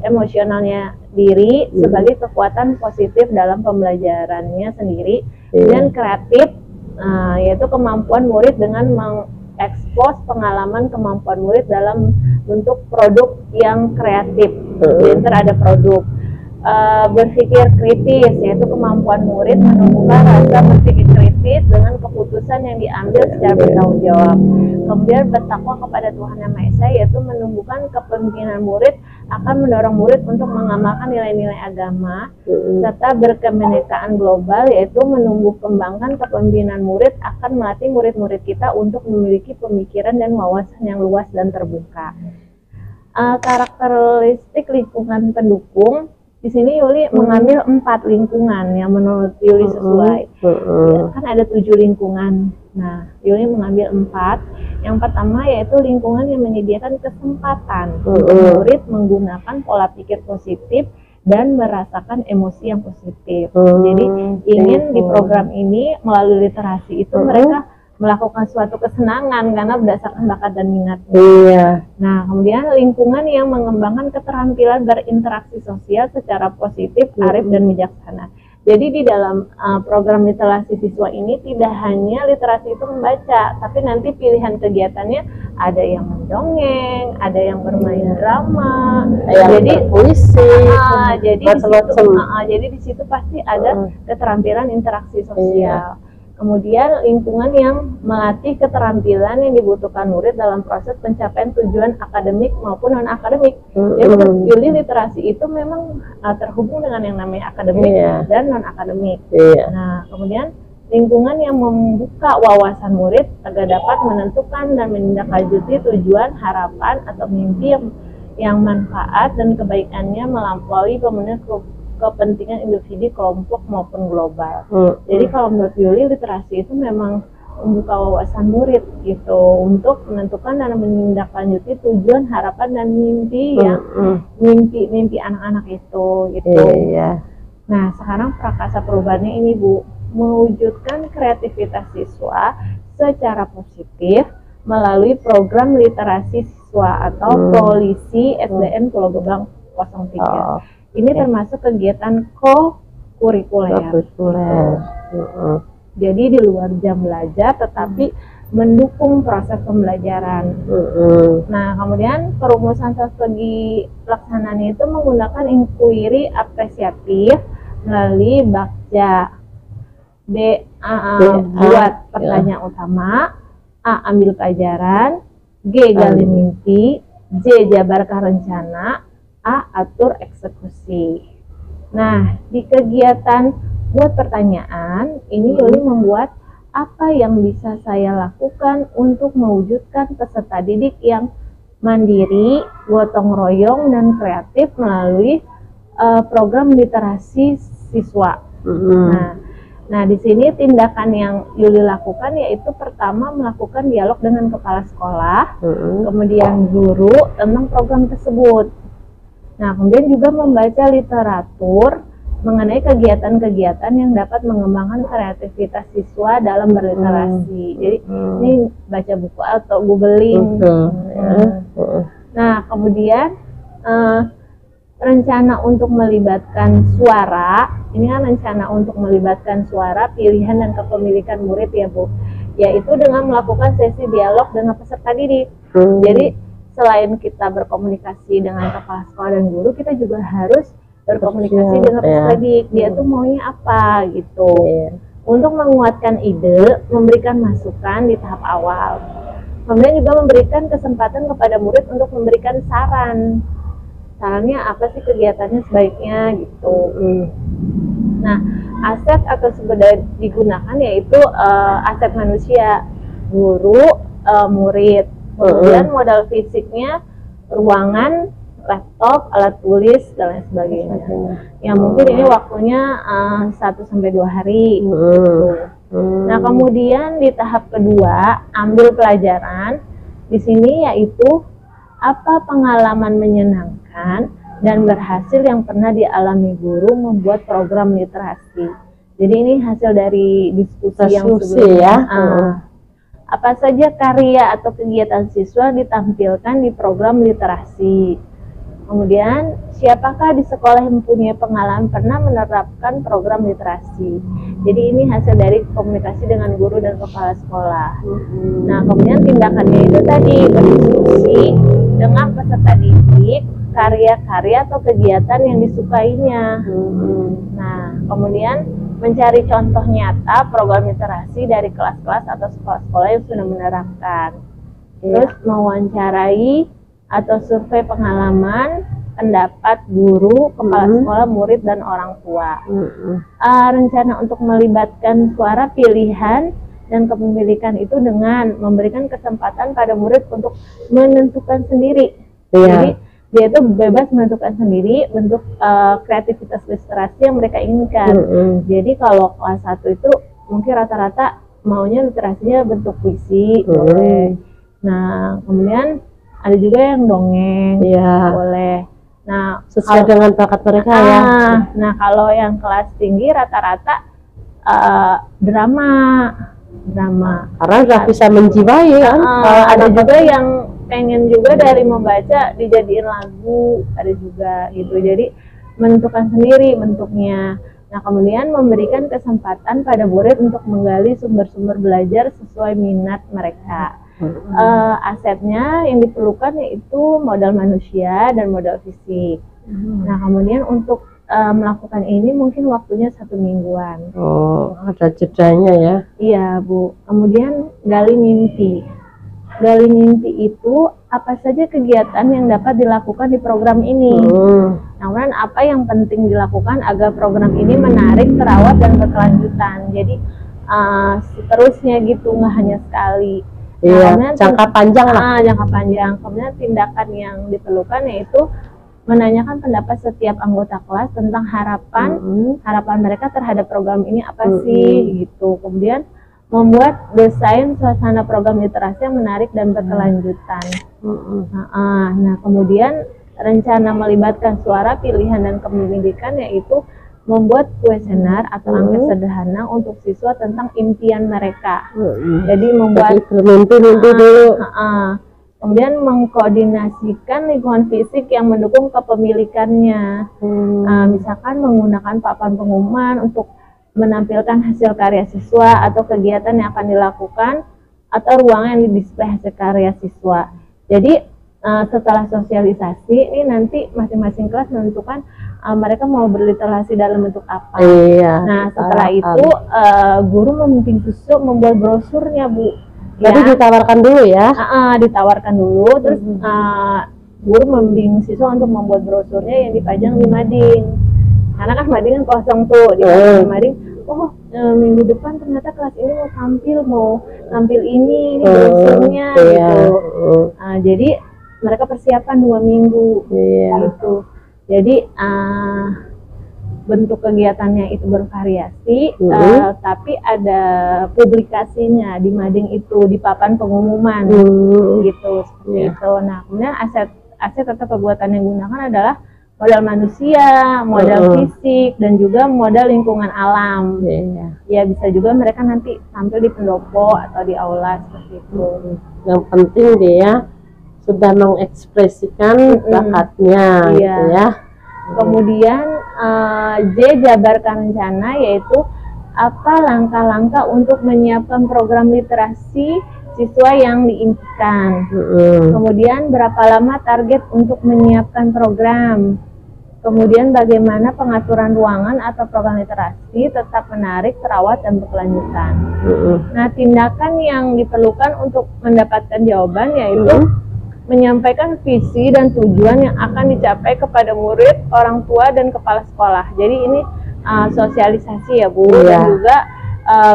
emosionalnya diri sebagai kekuatan positif dalam pembelajarannya sendiri. Dan kreatif, yaitu kemampuan murid dengan mengekspos pengalaman kemampuan murid dalam bentuk produk yang kreatif. Jadi ada produk. Berpikir kritis, yaitu kemampuan murid menumbuhkan rasa berpikir kritis dengan keputusan yang diambil secara bertanggung jawab. Kemudian bertakwa kepada Tuhan Yang Maha Esa, yaitu menumbuhkan kepemimpinan murid akan mendorong murid untuk mengamalkan nilai-nilai agama, serta berkebinekaan global, yaitu menumbuh kembangkan kepemimpinan murid akan melatih murid-murid kita untuk memiliki pemikiran dan wawasan yang luas dan terbuka. Karakteristik lingkungan pendukung. Di sini Yuli mengambil 4 lingkungan yang menurut Yuli sesuai. Ya, kan ada 7 lingkungan. Nah, Yuli mengambil 4. Yang pertama yaitu lingkungan yang menyediakan kesempatan untuk murid menggunakan pola pikir positif dan merasakan emosi yang positif. Jadi ingin di program ini melalui literasi itu mereka melakukan suatu kesenangan karena berdasarkan bakat dan minatnya. Nah, kemudian lingkungan yang mengembangkan keterampilan berinteraksi sosial secara positif, arif dan bijaksana. Jadi di dalam program literasi siswa ini tidak hanya literasi itu membaca, tapi nanti pilihan kegiatannya ada yang mendongeng, ada yang bermain drama, jadi puisi, jadi di situ pasti ada keterampilan interaksi sosial. Kemudian lingkungan yang melatih keterampilan yang dibutuhkan murid dalam proses pencapaian tujuan akademik maupun non akademik. Jadi menurut Yuli literasi itu memang terhubung dengan yang namanya akademik dan non akademik. Nah, kemudian lingkungan yang membuka wawasan murid agar dapat menentukan dan menindaklanjuti tujuan, harapan atau mimpi yang manfaat dan kebaikannya melampaui pemenuhan kepentingan individu, kelompok maupun global. Jadi kalau menurut Yuli literasi itu memang membuka wawasan murid gitu untuk menentukan dan menindaklanjuti tujuan, harapan dan mimpi yang mimpi anak-anak itu gitu. Nah, sekarang prakasa perubahannya ini Bu, mewujudkan kreativitas siswa secara positif melalui program literasi siswa atau Polisi SDN Pulau Gebang 03. Ini termasuk kegiatan co-kurikuler. Jadi di luar jam belajar tetapi mendukung proses pembelajaran. Nah, kemudian perumusan strategi pelaksanaan itu menggunakan inquiry apresiatif melalui bakja. Buat pertanyaan utama, A. Ambil pelajaran, G. Gali mimpi, J. Jabarkan rencana, A. Atur eksekusi. Nah, di kegiatan buat pertanyaan, ini Yuli membuat apa yang bisa saya lakukan untuk mewujudkan peserta didik yang mandiri, gotong royong, dan kreatif melalui program literasi siswa. Nah, di sini tindakan yang Yuli lakukan yaitu pertama melakukan dialog dengan kepala sekolah, kemudian guru tentang program tersebut. Nah, kemudian juga membaca literatur mengenai kegiatan-kegiatan yang dapat mengembangkan kreativitas siswa dalam berliterasi. Jadi ini baca buku atau googling. Nah, kemudian rencana untuk melibatkan suara. Ini kan rencana untuk melibatkan suara, pilihan dan kepemilikan murid ya Bu. Yaitu dengan melakukan sesi dialog dengan peserta didik. Jadi selain kita berkomunikasi dengan kepala sekolah dan guru, kita juga harus berkomunikasi dengan peserta didik. Dia tuh maunya apa gitu. Untuk menguatkan ide, memberikan masukan di tahap awal. Kemudian juga memberikan kesempatan kepada murid untuk memberikan saran. Sarannya apa sih kegiatannya sebaiknya gitu. Nah, aset atau sumber daya digunakan yaitu aset manusia, guru, murid. Kemudian modal fisiknya, ruangan, laptop, alat tulis, dan lain sebagainya. Ya mungkin ini waktunya 1-2 hari. Nah, kemudian di tahap kedua, ambil pelajaran. Di sini yaitu apa pengalaman menyenangkan dan berhasil yang pernah dialami guru membuat program literasi. Jadi ini hasil dari diskusi yang sebelumnya. Apa saja karya atau kegiatan siswa ditampilkan di program literasi. Kemudian, siapakah di sekolah yang mempunyai pengalaman pernah menerapkan program literasi. Jadi ini hasil dari komunikasi dengan guru dan kepala sekolah. Nah, kemudian tindakannya itu tadi berdiskusi dengan peserta didik, karya-karya atau kegiatan yang disukainya. Nah, kemudian mencari contoh nyata program literasi dari kelas-kelas atau sekolah-sekolah yang sudah menerapkan. Terus mewawancarai atau survei pengalaman, pendapat guru, kepala sekolah, murid, dan orang tua. Rencana untuk melibatkan suara, pilihan, dan kepemilikan itu dengan memberikan kesempatan pada murid untuk menentukan sendiri. Jadi dia itu bebas menentukan sendiri bentuk kreativitas literasi yang mereka inginkan. Jadi kalau kelas 1 itu mungkin rata-rata maunya literasinya bentuk puisi, boleh. Nah, kemudian ada juga yang dongeng, boleh. Nah, sesuai dengan bakat mereka ya. Nah, kalau yang kelas tinggi rata-rata drama. Karena nggak bisa menjiwai kan. Ada juga yang pengen juga dari membaca dijadiin lagu, ada juga gitu. Jadi menentukan sendiri bentuknya. Nah, kemudian memberikan kesempatan pada murid untuk menggali sumber-sumber belajar sesuai minat mereka. Asetnya yang diperlukan yaitu modal manusia dan modal fisik. Nah, kemudian untuk melakukan ini mungkin waktunya 1 mingguan. Oh, ada jedanya ya? Iya Bu. Kemudian gali mimpi. Gali mimpi itu apa saja kegiatan yang dapat dilakukan di program ini. Namun apa yang penting dilakukan agar program ini menarik, terawat, dan berkelanjutan. Jadi seterusnya gitu, nggak hanya sekali. Iya, jangka panjang lah. Jangka panjang. Kemudian tindakan yang diperlukan yaitu menanyakan pendapat setiap anggota kelas tentang harapan mereka terhadap program ini apa sih gitu. Kemudian membuat desain suasana program literasi yang menarik dan berkelanjutan. Nah, kemudian rencana melibatkan suara, pilihan, dan kepemilikan yaitu membuat kuesioner atau angket sederhana untuk siswa tentang impian mereka. Jadi membuat mimpi dulu. Kemudian mengkoordinasikan lingkungan fisik yang mendukung kepemilikannya. Misalkan menggunakan papan pengumuman untuk menampilkan hasil karya siswa atau kegiatan yang akan dilakukan atau ruangan yang display hasil karya siswa. Jadi setelah sosialisasi ini nanti masing-masing kelas menentukan mereka mau berliterasi dalam bentuk apa. Nah setelah itu guru membimbing siswa membuat brosurnya Bu. Jadi ditawarkan dulu ya? Ditawarkan dulu, terus guru membimbing siswa untuk membuat brosurnya yang dipajang di mading. Karena kan mading kan kosong tuh, di mading. Minggu depan ternyata kelas ini mau tampil ini brosurnya gitu. Jadi mereka persiapan 2 minggu gitu. Jadi bentuk kegiatannya itu bervariasi, tapi ada publikasinya di mading itu, di papan pengumuman gitu, seperti itu. Nah, kemudian aset atau perbuatan yang digunakan adalah modal manusia, modal fisik, dan juga modal lingkungan alam. Ya bisa juga mereka nanti tampil di pendopo atau di aula seperti itu. Yang penting dia sudah mengekspresikan bakatnya, gitu ya. Kemudian jabarkan rencana, yaitu apa langkah-langkah untuk menyiapkan program literasi siswa yang diimpikan. Kemudian berapa lama target untuk menyiapkan program. Kemudian bagaimana pengaturan ruangan atau program literasi tetap menarik, terawat, dan berkelanjutan. Nah, tindakan yang diperlukan untuk mendapatkan jawaban yaitu menyampaikan visi dan tujuan yang akan dicapai kepada murid, orang tua, dan kepala sekolah. Jadi ini sosialisasi ya Bu, dan juga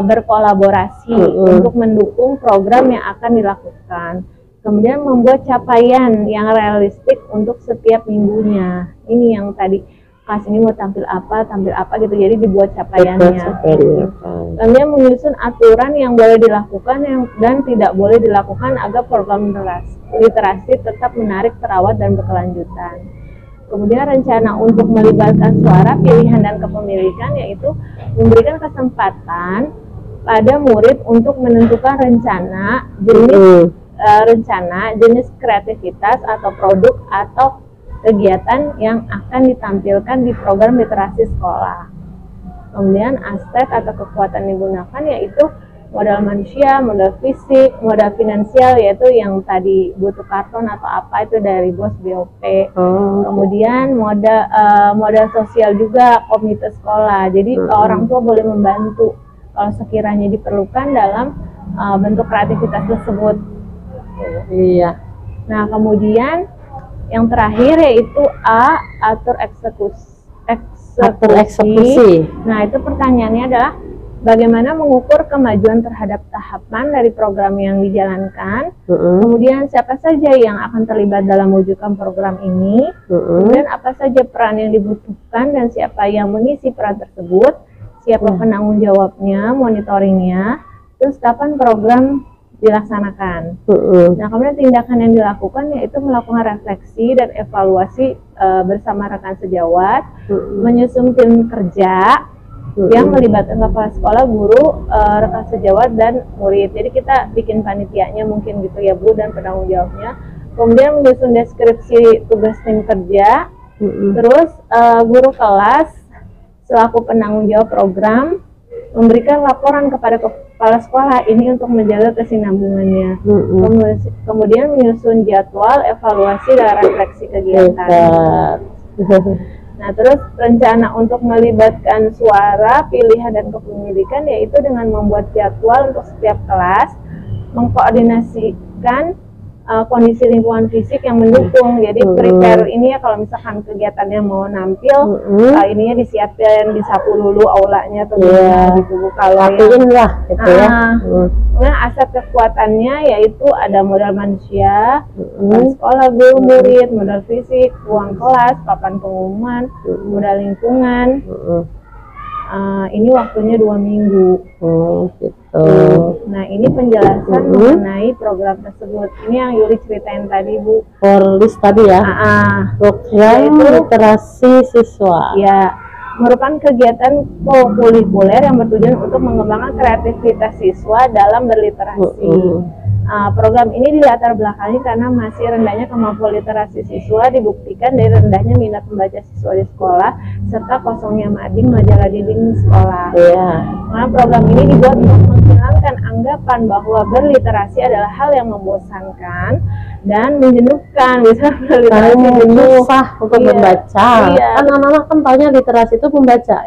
berkolaborasi untuk mendukung program yang akan dilakukan. Kemudian membuat capaian yang realistik untuk setiap minggunya. Ini yang tadi kelas ini mau tampil apa gitu, jadi dibuat capaiannya. Kemudian menyusun aturan yang boleh dilakukan dan tidak boleh dilakukan agar program literasi tetap menarik, terawat, dan berkelanjutan. Kemudian rencana untuk melibatkan suara, pilihan, dan kepemilikan yaitu memberikan kesempatan pada murid untuk menentukan jenis kreativitas atau produk atau kegiatan yang akan ditampilkan di program literasi sekolah. Kemudian aspek atau kekuatan yang digunakan yaitu modal manusia, modal fisik, modal finansial yaitu yang tadi butuh karton atau apa itu dari BOS BOP. Kemudian modal sosial juga, komunitas sekolah. Jadi orang tua boleh membantu kalau sekiranya diperlukan dalam bentuk kreativitas tersebut. Nah, kemudian yang terakhir yaitu atur eksekusi. Nah, itu pertanyaannya adalah bagaimana mengukur kemajuan terhadap tahapan dari program yang dijalankan. Kemudian siapa saja yang akan terlibat dalam mewujudkan program ini. Kemudian apa saja peran yang dibutuhkan dan siapa yang mengisi peran tersebut. Siapa penanggung jawabnya, monitoringnya. Terus kapan program dilaksanakan. Nah, kemudian tindakan yang dilakukan yaitu melakukan refleksi dan evaluasi bersama rekan sejawat, menyusun tim kerja yang melibatkan kepala sekolah, guru, rekan sejawat, dan murid. Jadi kita bikin panitianya mungkin gitu ya Bu, dan penanggung jawabnya. Kemudian menyusun deskripsi tugas tim kerja, terus guru kelas selaku penanggung jawab program memberikan laporan kepada kepala sekolah ini untuk menjaga kesinambungannya. Kemudian menyusun jadwal, evaluasi, dan refleksi kegiatan. Nah, terus rencana untuk melibatkan suara, pilihan, dan kepemilikan yaitu dengan membuat jadwal untuk setiap kelas, mengkoordinasikan kondisi lingkungan fisik yang mendukung. Jadi prepare ini ya, kalau misalkan kegiatannya mau nampil, ininya disiapin, disapu dulu aulanya tentunya gitu Bu. Kalau lah gitu ya. Nah, aset kekuatannya yaitu ada modal manusia, sekolah, guru, murid, modal fisik, ruang kelas, papan pengumuman, modal lingkungan. Ini waktunya 2 minggu. Gitu. Nah, ini penjelasan mengenai program tersebut. Ini yang Yuli ceritain tadi, Bu. Porlis tadi ya. Program literasi siswa. Ya, merupakan kegiatan kurikuler yang bertujuan untuk mengembangkan kreativitas siswa dalam berliterasi. Program ini dilatar belakangi karena masih rendahnya kemampuan literasi siswa, dibuktikan dari rendahnya minat membaca siswa di sekolah serta kosongnya mading majalah dinding sekolah. Nah, program ini dibuat untuk menghilangkan anggapan bahwa berliterasi adalah hal yang membosankan dan menjenuhkan. Bisa berliterasi susah untuk membaca. Kan anak-anak kan taunya literasi itu membaca.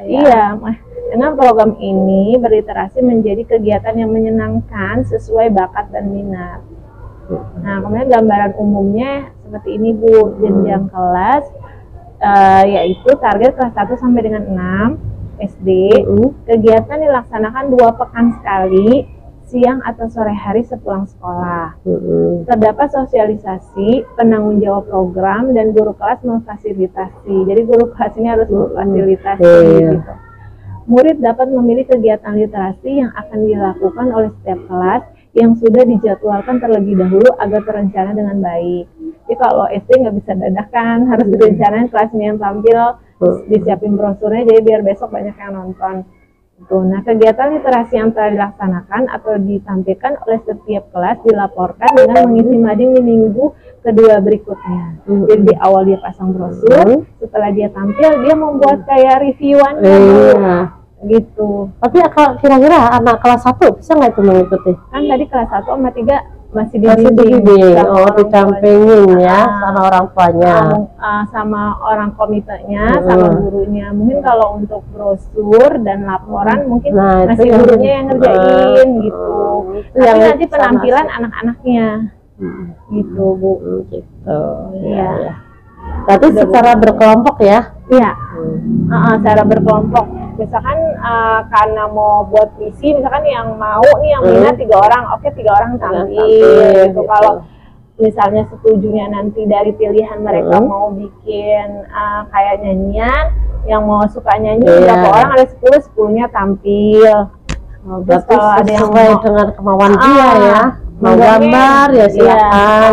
Dengan program ini, berliterasi menjadi kegiatan yang menyenangkan sesuai bakat dan minat. Nah, kemudian gambaran umumnya seperti ini Bu, jenjang kelas, yaitu target kelas 1 sampai dengan 6 SD. Kegiatan dilaksanakan 2 pekan sekali, siang atau sore hari sepulang sekolah. Terdapat sosialisasi, penanggung jawab program, dan guru kelas memfasilitasi. Jadi guru kelas ini harus memfasilitasi gitu. Murid dapat memilih kegiatan literasi yang akan dilakukan oleh setiap kelas yang sudah dijadwalkan terlebih dahulu agar terencana dengan baik. Jadi kalau SD nggak bisa dadakan, harus direncanain kelas ini yang tampil, disiapin brosurnya jadi biar besok banyak yang nonton. Nah, kegiatan literasi yang telah dilaksanakan atau ditampilkan oleh setiap kelas dilaporkan dengan mengisi mading di minggu kedua berikutnya. Jadi di awal dia pasang brosur, setelah dia tampil dia membuat kayak reviewan gitu. Tapi kira-kira anak kelas 1 bisa nggak itu mengikuti? Kan tadi kelas 1 sama 3 masih dibimbing. Didampingin ya sama orang tuanya, sama orang komitenya, sama gurunya. Mungkin kalau untuk brosur dan laporan mungkin masih gurunya yang ngerjain gitu. Tapi nanti penampilan anak-anaknya gitu Bu. Gitu. Iya. Berarti secara berkelompok ya? Iya. Secara berkelompok. Misalkan karena mau buat visi, misalkan yang mau nih yang minat 3 orang, oke 3 orang tampil gitu. Kalau misalnya setujunya nanti dari pilihan mereka mau bikin kayak nyanyian, yang mau suka nyanyi berapa orang, ada 10-10-nya tampil. Terus kalau ada yang sesuai dengan kemauan dia ya, mau gambar ya silakan,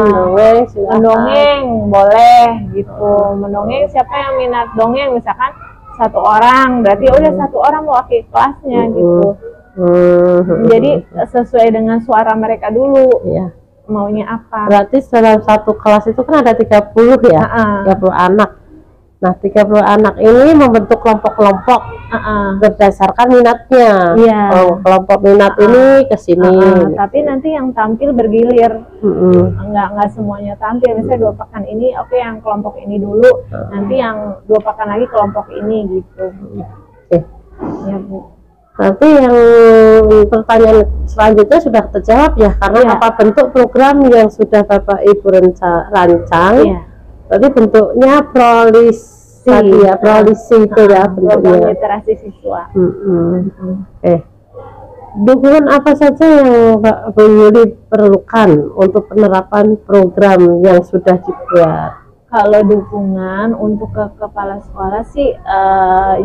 mendongeng boleh gitu. Mendongeng siapa yang minat dongeng, misalkan 1 orang, berarti udah 1 orang mewakili kelasnya gitu. Jadi sesuai dengan suara mereka dulu, maunya apa. Berarti dalam 1 kelas itu kan ada 30 ya, 30 anak. Nah, 30 anak ini membentuk kelompok-kelompok berdasarkan minatnya. Kelompok minat ini ke sini. Tapi nanti yang tampil bergilir, nggak semuanya tampil. Misalnya 2 pekan ini, oke yang kelompok ini dulu, nanti yang 2 pekan lagi kelompok ini gitu. Ya Bu. Nanti yang pertanyaan selanjutnya sudah terjawab ya, karena apa bentuk program yang sudah Bapak Ibu rancang? Berarti bentuknya prolisi tadi ya, prolisi itu ya bentuknya. Literasi siswa. Dukungan apa saja yang Bu Yuli perlukan untuk penerapan program yang sudah dibuat? Kalau dukungan untuk ke kepala sekolah sih,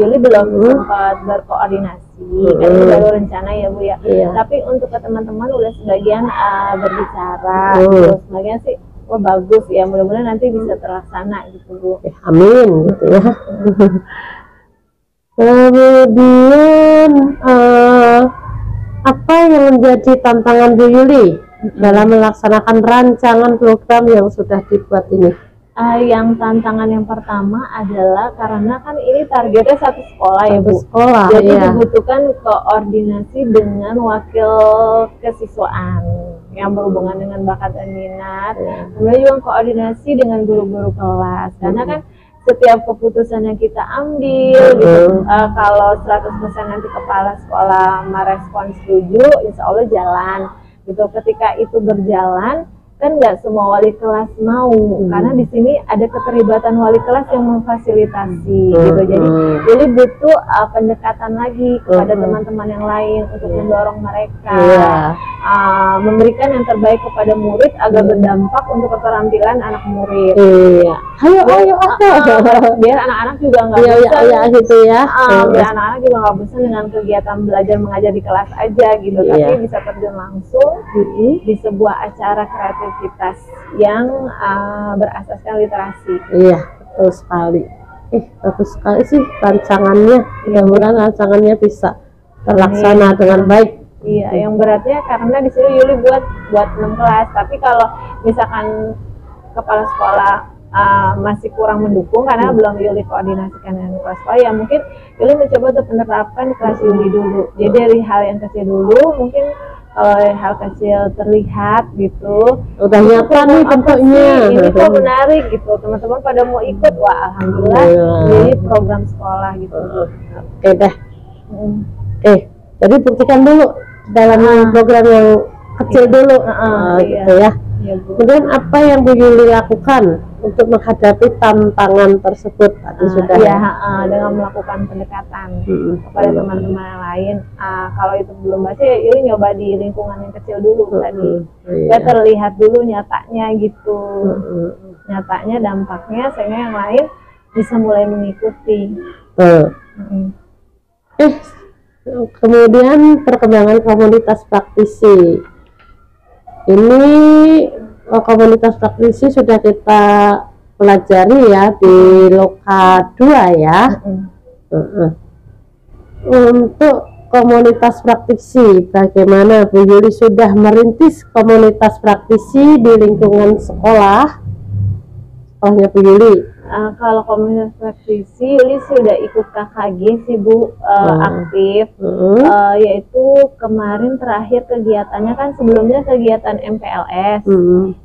Yuli belum sempat berkoordinasi, kan baru rencana ya Bu ya. Tapi untuk ke teman-teman udah sebagian berbicara, terus sebagian sih bagus ya, mudah-mudahan nanti bisa terlaksana gitu Bu. Amin gitu ya. Kemudian apa yang menjadi tantangan Bu Yuli dalam melaksanakan rancangan program yang sudah dibuat ini? Yang tantangan yang pertama adalah karena kan ini targetnya 1 sekolah ya Bu. Sekolah, jadi dibutuhkan koordinasi dengan wakil kesiswaan yang berhubungan dengan bakat dan minat. Kemudian juga koordinasi dengan guru-guru kelas, karena kan setiap keputusan yang kita ambil gitu. Kalau 100% nanti kepala sekolah merespons setuju, insya Allah jalan gitu. Ketika itu berjalan, kan nggak semua wali kelas mau, karena di sini ada keterlibatan wali kelas yang memfasilitasi gitu. Jadi butuh pendekatan lagi kepada teman-teman yang lain untuk mendorong mereka, memberikan yang terbaik kepada murid agar berdampak untuk keterampilan anak murid. Ayo biar anak-anak juga nggak bosan gitu ya. Biar anak-anak juga nggak bosan dengan kegiatan belajar mengajar di kelas aja gitu, tapi bisa terjun langsung di sebuah acara kreativitas yang berasaskan literasi. Iya, betul sekali. Bagus sekali sih rancangannya. Mudah-mudahan rancangannya bisa terlaksana dengan baik. Iya, yang beratnya karena di sini Yuli buat 6 kelas, tapi kalau misalkan kepala sekolah masih kurang mendukung karena belum Yuli koordinasikan dengan kepala sekolah, ya mungkin Yuli mencoba untuk menerapkan di kelas Yuli dulu. Jadi dari hal yang kecil dulu, mungkin hal kecil terlihat gitu, udah nyata nih bentuknya, ini kok menarik gitu, teman-teman pada mau ikut, wah alhamdulillah jadi program sekolah gitu. Oke deh. Jadi buktikan dulu dalam program yang kecil dulu, gitu ya. Kemudian apa yang Bu Yuli lakukan untuk menghadapi tantangan tersebut? Tadi sudah dengan melakukan pendekatan kepada teman-teman yang lain. Kalau itu belum baca, Yuli nyoba di lingkungan yang kecil dulu tadi. Biar terlihat dulu nyatanya gitu, nyatanya dampaknya, sehingga yang lain bisa mulai mengikuti. Kemudian perkembangan komunitas praktisi. Ini komunitas praktisi sudah kita pelajari ya di Loka 2 ya. Untuk komunitas praktisi, bagaimana Bu Yuli sudah merintis komunitas praktisi di lingkungan sekolahnya Bu Yuli? Kalau komunitas praktisi, Yuli sudah ikut KKG sih Bu, aktif, yaitu kemarin terakhir kegiatannya kan sebelumnya kegiatan MPLS.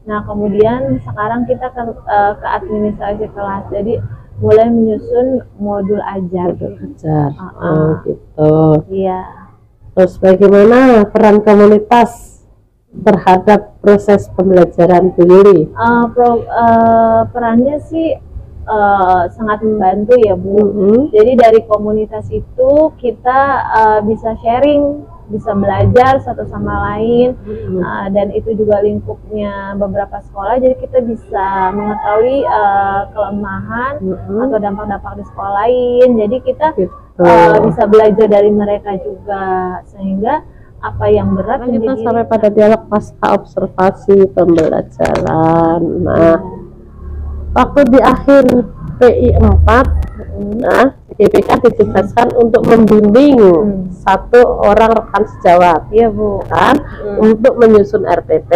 Nah kemudian sekarang kita ke administrasi kelas, jadi mulai menyusun modul ajar. Gitu. Iya. Terus bagaimana peran komunitas terhadap proses pembelajaran Bu Yuli? Perannya sih sangat membantu ya Bu. Jadi dari komunitas itu kita bisa sharing, bisa belajar satu sama lain, dan itu juga lingkupnya beberapa sekolah, jadi kita bisa mengetahui kelemahan atau dampak-dampak di sekolah lain. Jadi kita bisa belajar dari mereka juga, sehingga apa yang berat kita sampai pada dialog pasca observasi pembelajaran. Waktu di akhir PI 4, GPK ditugaskan untuk membimbing satu orang rekan sejawat, Bu, kan, untuk menyusun RPP,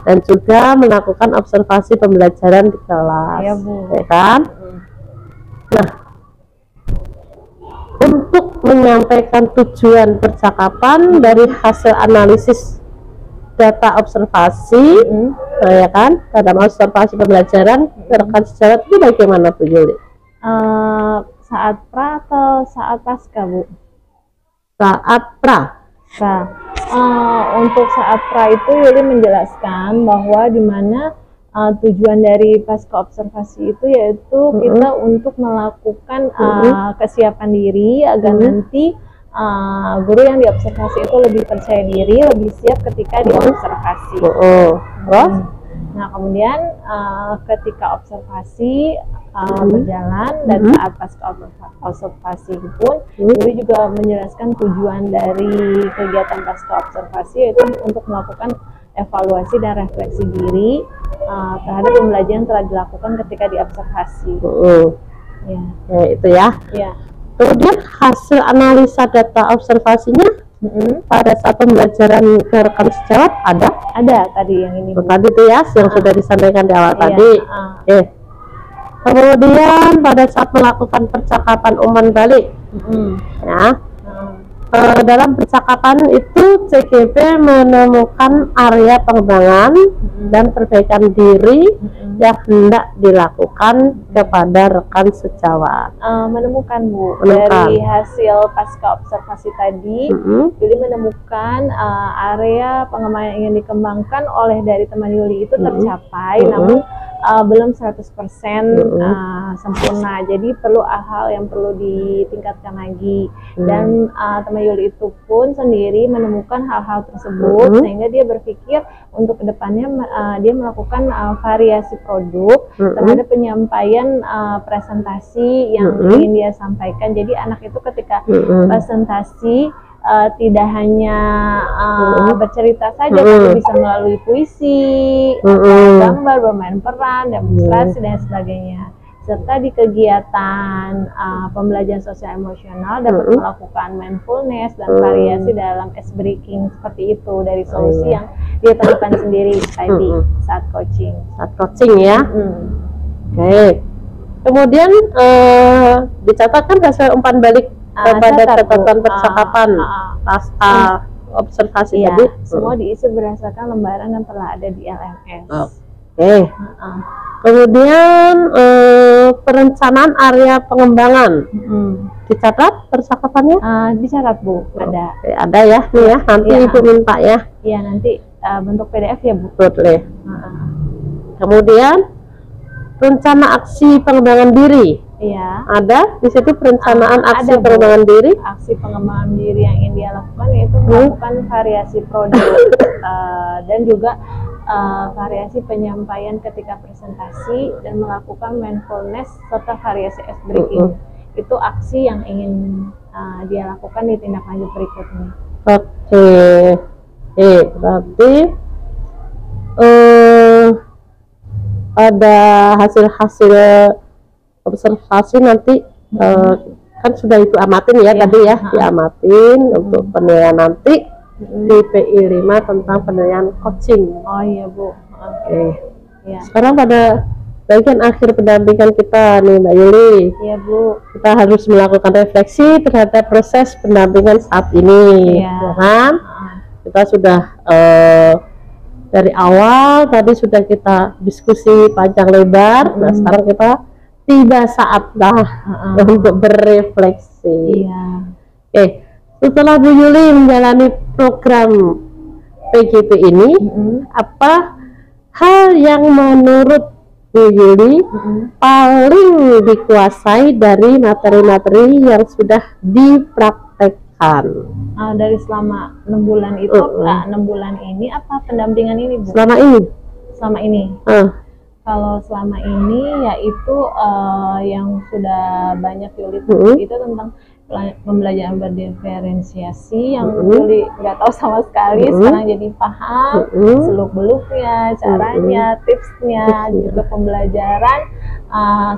dan juga melakukan observasi pembelajaran di kelas, Bu, kan. Nah, untuk menyampaikan tujuan percakapan dari hasil analisis data observasi, ya kan, dalam observasi pembelajaran rekan sejawat itu bagaimana Bu Yuli? Saat pra atau saat pasca Bu? Saat pra. Untuk saat pra itu Yuli menjelaskan bahwa dimana tujuan dari pasca observasi itu yaitu kita untuk melakukan kesiapan diri agar nanti guru yang diobservasi itu lebih percaya diri, lebih siap ketika diobservasi. Nah kemudian ketika observasi berjalan dan saat pasca observasi pun, Yuli juga menjelaskan tujuan dari kegiatan pasca observasi yaitu untuk melakukan evaluasi dan refleksi diri terhadap pembelajaran yang telah dilakukan ketika diobservasi. Itu ya. Kemudian hasil analisa data observasinya pada saat pembelajaran ke rekan sejawat ada tadi yang ini tadi itu ya yang sudah disampaikan di awal tadi. Kemudian pada saat melakukan percakapan umpan balik, dalam percakapan itu CGP menemukan area pengembangan dan perbaikan diri yang hendak dilakukan kepada rekan sejawat. Menemukan Bu, Menemukan. dari hasil pasca observasi tadi, Yuli menemukan area pengembangan yang ingin dikembangkan oleh dari teman Yuli itu tercapai, namun belum 100% sempurna. Jadi perlu hal yang perlu ditingkatkan lagi. Dan teman Yuli itu pun sendiri menemukan hal-hal tersebut, sehingga dia berpikir untuk kedepannya dia melakukan variasi produk terhadap penyampaian presentasi yang ingin dia sampaikan. Jadi anak itu ketika presentasi tidak hanya bercerita saja, tapi bisa melalui puisi, gambar, bermain peran, demonstrasi dan sebagainya. Serta di kegiatan pembelajaran sosial emosional dapat melakukan mindfulness dan variasi dalam ice breaking seperti itu dari solusi yang dia temukan sendiri tadi saat coaching. Saat coaching ya. Oke. Kemudian dicatatkan hasil umpan balik pada catatan percakapan pasca observasi tadi. Semua diisi berdasarkan lembaran yang telah ada di LMS. Oke. Kemudian perencanaan area pengembangan dicatat percakapannya? Dicatat Bu, ada. Oke, ada ya, nih ya. Nanti Ibu minta ya. Iya, nanti bentuk PDF ya Bu. Boleh. Kemudian rencana aksi pengembangan diri. Iya. Ada di situ perencanaan aksi ada, Bu. pengembangan diri. Aksi pengembangan diri yang ingin dia lakukan yaitu melakukan variasi produk dan juga variasi penyampaian ketika presentasi dan melakukan mindfulness serta variasi ice breaking. Itu aksi yang ingin dia lakukan di tindak lanjut berikutnya. Oke. Berarti ada hasil-hasil observasi nanti kan sudah itu amatin ya, tadi ya, diamatin untuk penilaian nanti di PI 5 tentang penilaian coaching. Oh iya Bu. Oke. Ya. Sekarang pada bagian akhir pendampingan kita nih Mbak Yuli. Iya Bu. Kita harus melakukan refleksi terhadap proses pendampingan saat ini, ya kan? Kita sudah dari awal tadi sudah kita diskusi panjang lebar. Nah sekarang kita tiba saatnya untuk berefleksi. Setelah Bu Yuli menjalani program PGP ini, apa hal yang menurut Bu Yuli paling dikuasai dari materi-materi yang sudah dipraktekkan? Dari selama 6 bulan itu, 6 bulan ini apa pendampingan ini Bu? Selama ini? Selama ini. Kalau selama ini yaitu yang sudah banyak Yuli itu tentang pembelajaran berdiferensiasi yang Yuli nggak tahu sama sekali, sekarang jadi paham seluk-beluknya, caranya, tipsnya, juga pembelajaran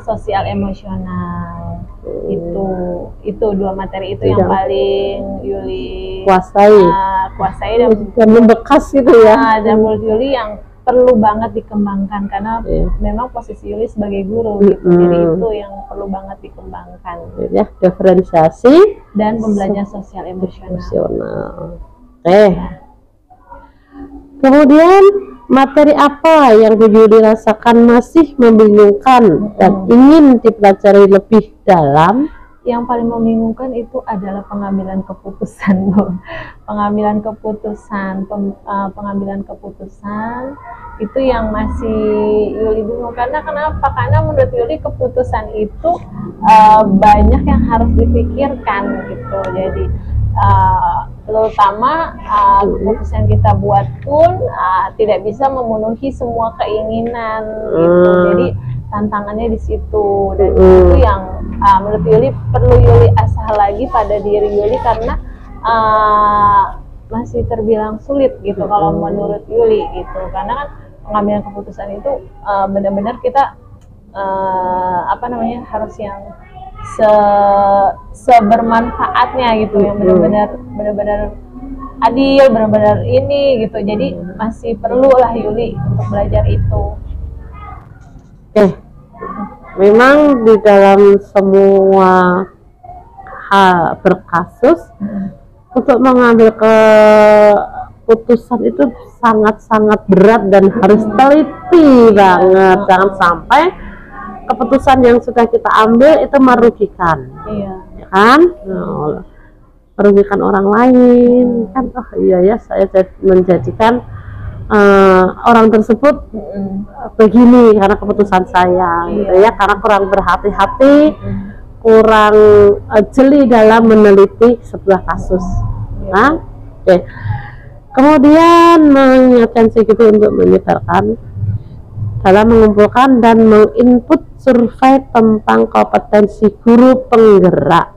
sosial emosional. Itu dua materi itu yang paling Yuli kuasai dan membekas gitu ya. Dan menurut Yuli yang perlu banget dikembangkan karena memang posisi Yuli sebagai guru gitu. Jadi itu yang perlu banget dikembangkan ya, diferensiasi dan pembelajaran sosial emosional. Kemudian materi apa yang Bu Yuli rasakan masih membingungkan dan ingin dipelajari lebih dalam? Yang paling membingungkan itu adalah pengambilan keputusan, Bu. Pengambilan keputusan itu yang masih Yuli bingung. Karena kenapa? Karena menurut Yuli keputusan itu banyak yang harus dipikirkan gitu. Jadi terutama keputusan kita buat pun tidak bisa memenuhi semua keinginan gitu. Jadi tantangannya di situ, dan itu yang menurut Yuli perlu Yuli asah lagi pada diri Yuli karena masih terbilang sulit gitu kalau menurut Yuli gitu. Karena kan pengambilan keputusan itu benar-benar kita harus yang sebermanfaatnya gitu, yang benar-benar adil, benar-benar ini gitu. Jadi masih perlu lah Yuli untuk belajar itu. Memang di dalam semua hal berkasus untuk mengambil keputusan itu sangat-sangat berat dan harus teliti banget. Jangan sampai keputusan yang sudah kita ambil itu merugikan, ya kan? Merugikan orang lain kan. Oh iya ya, saya menjadikan orang tersebut begini karena keputusan saya, gitu ya, karena kurang berhati-hati, kurang jeli dalam meneliti sebuah kasus. Nah, oke. Kemudian mengingatkan CGP untuk menyebarkan dalam mengumpulkan dan menginput survei tentang kompetensi guru penggerak.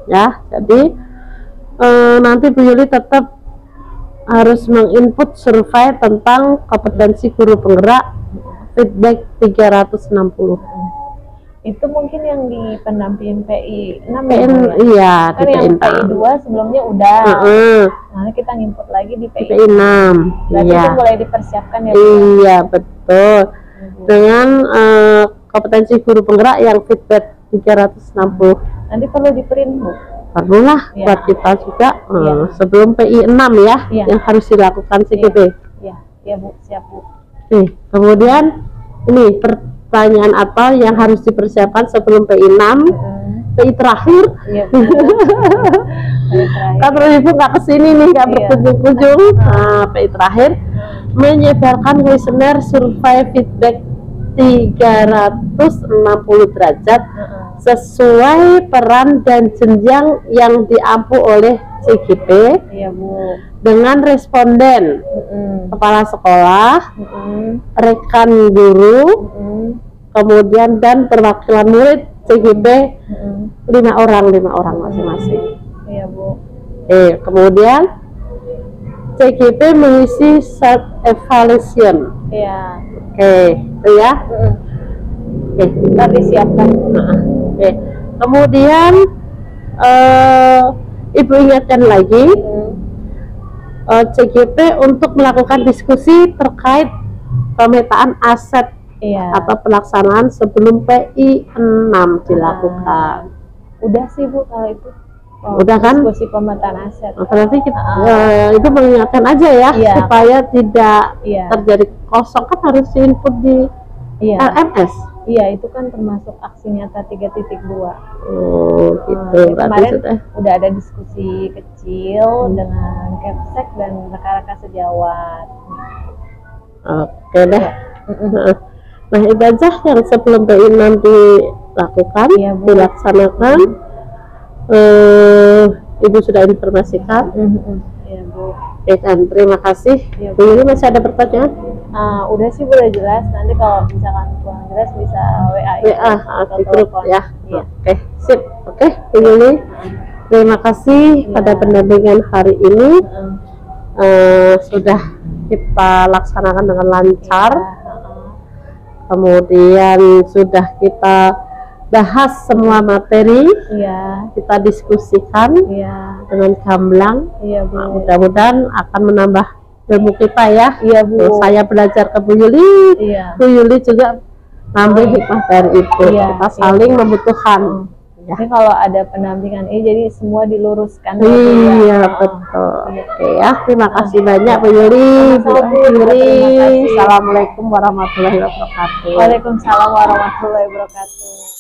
Ya, jadi nanti Bu Yuli tetap harus menginput survei tentang kompetensi guru penggerak feedback 360. Itu mungkin yang di pendamping PI 6 ya? Iya, kan di yang PI 2 sebelumnya udah. Nah, kita nginput lagi di PI 6. Berarti Iya. itu mulai dipersiapkan ya. Iya, betul. Dengan kompetensi guru penggerak yang feedback 360. Nanti perlu di print, Bu. Perlulah buat kita juga sebelum PI 6 ya, yang harus dilakukan CGP. Iya Bu, siap Bu. Kemudian ini pertanyaan apa yang harus dipersiapkan sebelum PI 6? PI terakhir. Iya Bu. Kan Ibu nggak kesini nih, nggak berkunjung-kunjung. Nah, PI terakhir menyebarkan kuesioner survei feedback 360 derajat sesuai peran dan jenjang yang diampu oleh CGP. Iya Bu. Dengan responden kepala sekolah, rekan guru, kemudian dan perwakilan murid CGP 5 orang masing-masing. Iya Bu. Kemudian CGP mengisi self evaluation. Iya. Itu ya. Kita disiapkan. Kemudian Ibu ingatkan lagi CGP untuk melakukan diskusi terkait pemetaan aset atau pelaksanaan sebelum PI 6 dilakukan. Udah sih Bu kalau itu. Udah kan? Diskusi pemetaan aset. Berarti kita itu mengingatkan aja ya, supaya tidak terjadi kosong, kan harus diinput di LMS. Iya, itu kan termasuk aksi nyata 3.2. Oh, gitu. Kemarin udah ada diskusi kecil dengan Kepsek dan rekan-rekan sejawat. Oke deh. Nah, itu aja yang sebelum PI 6 dilakukan, dilaksanakan. Ibu sudah informasikan. Iya Bu. Dan terima kasih. Bu Yuli, masih ada pertanyaan? Udah sih udah jelas. Nanti kalau misalkan kurang jelas bisa WA di grup ya. Oke, sip. Oke, Bu Yuli, terima kasih pada pendampingan hari ini. Sudah kita laksanakan dengan lancar. Kemudian sudah kita bahas semua materi, kita diskusikan dengan gamblang. Mudah-mudahan akan menambah ilmu kita ya. Saya belajar ke Bu Yuli, Bu Yuli juga nambah hikmah dari itu. Kita saling membutuhkan. Jadi kalau ada pendampingan ini, jadi semua diluruskan. Iya, betul. Oke ya, terima kasih banyak Bu Yuli. Assalamualaikum warahmatullahi wabarakatuh. Waalaikumsalam warahmatullahi wabarakatuh.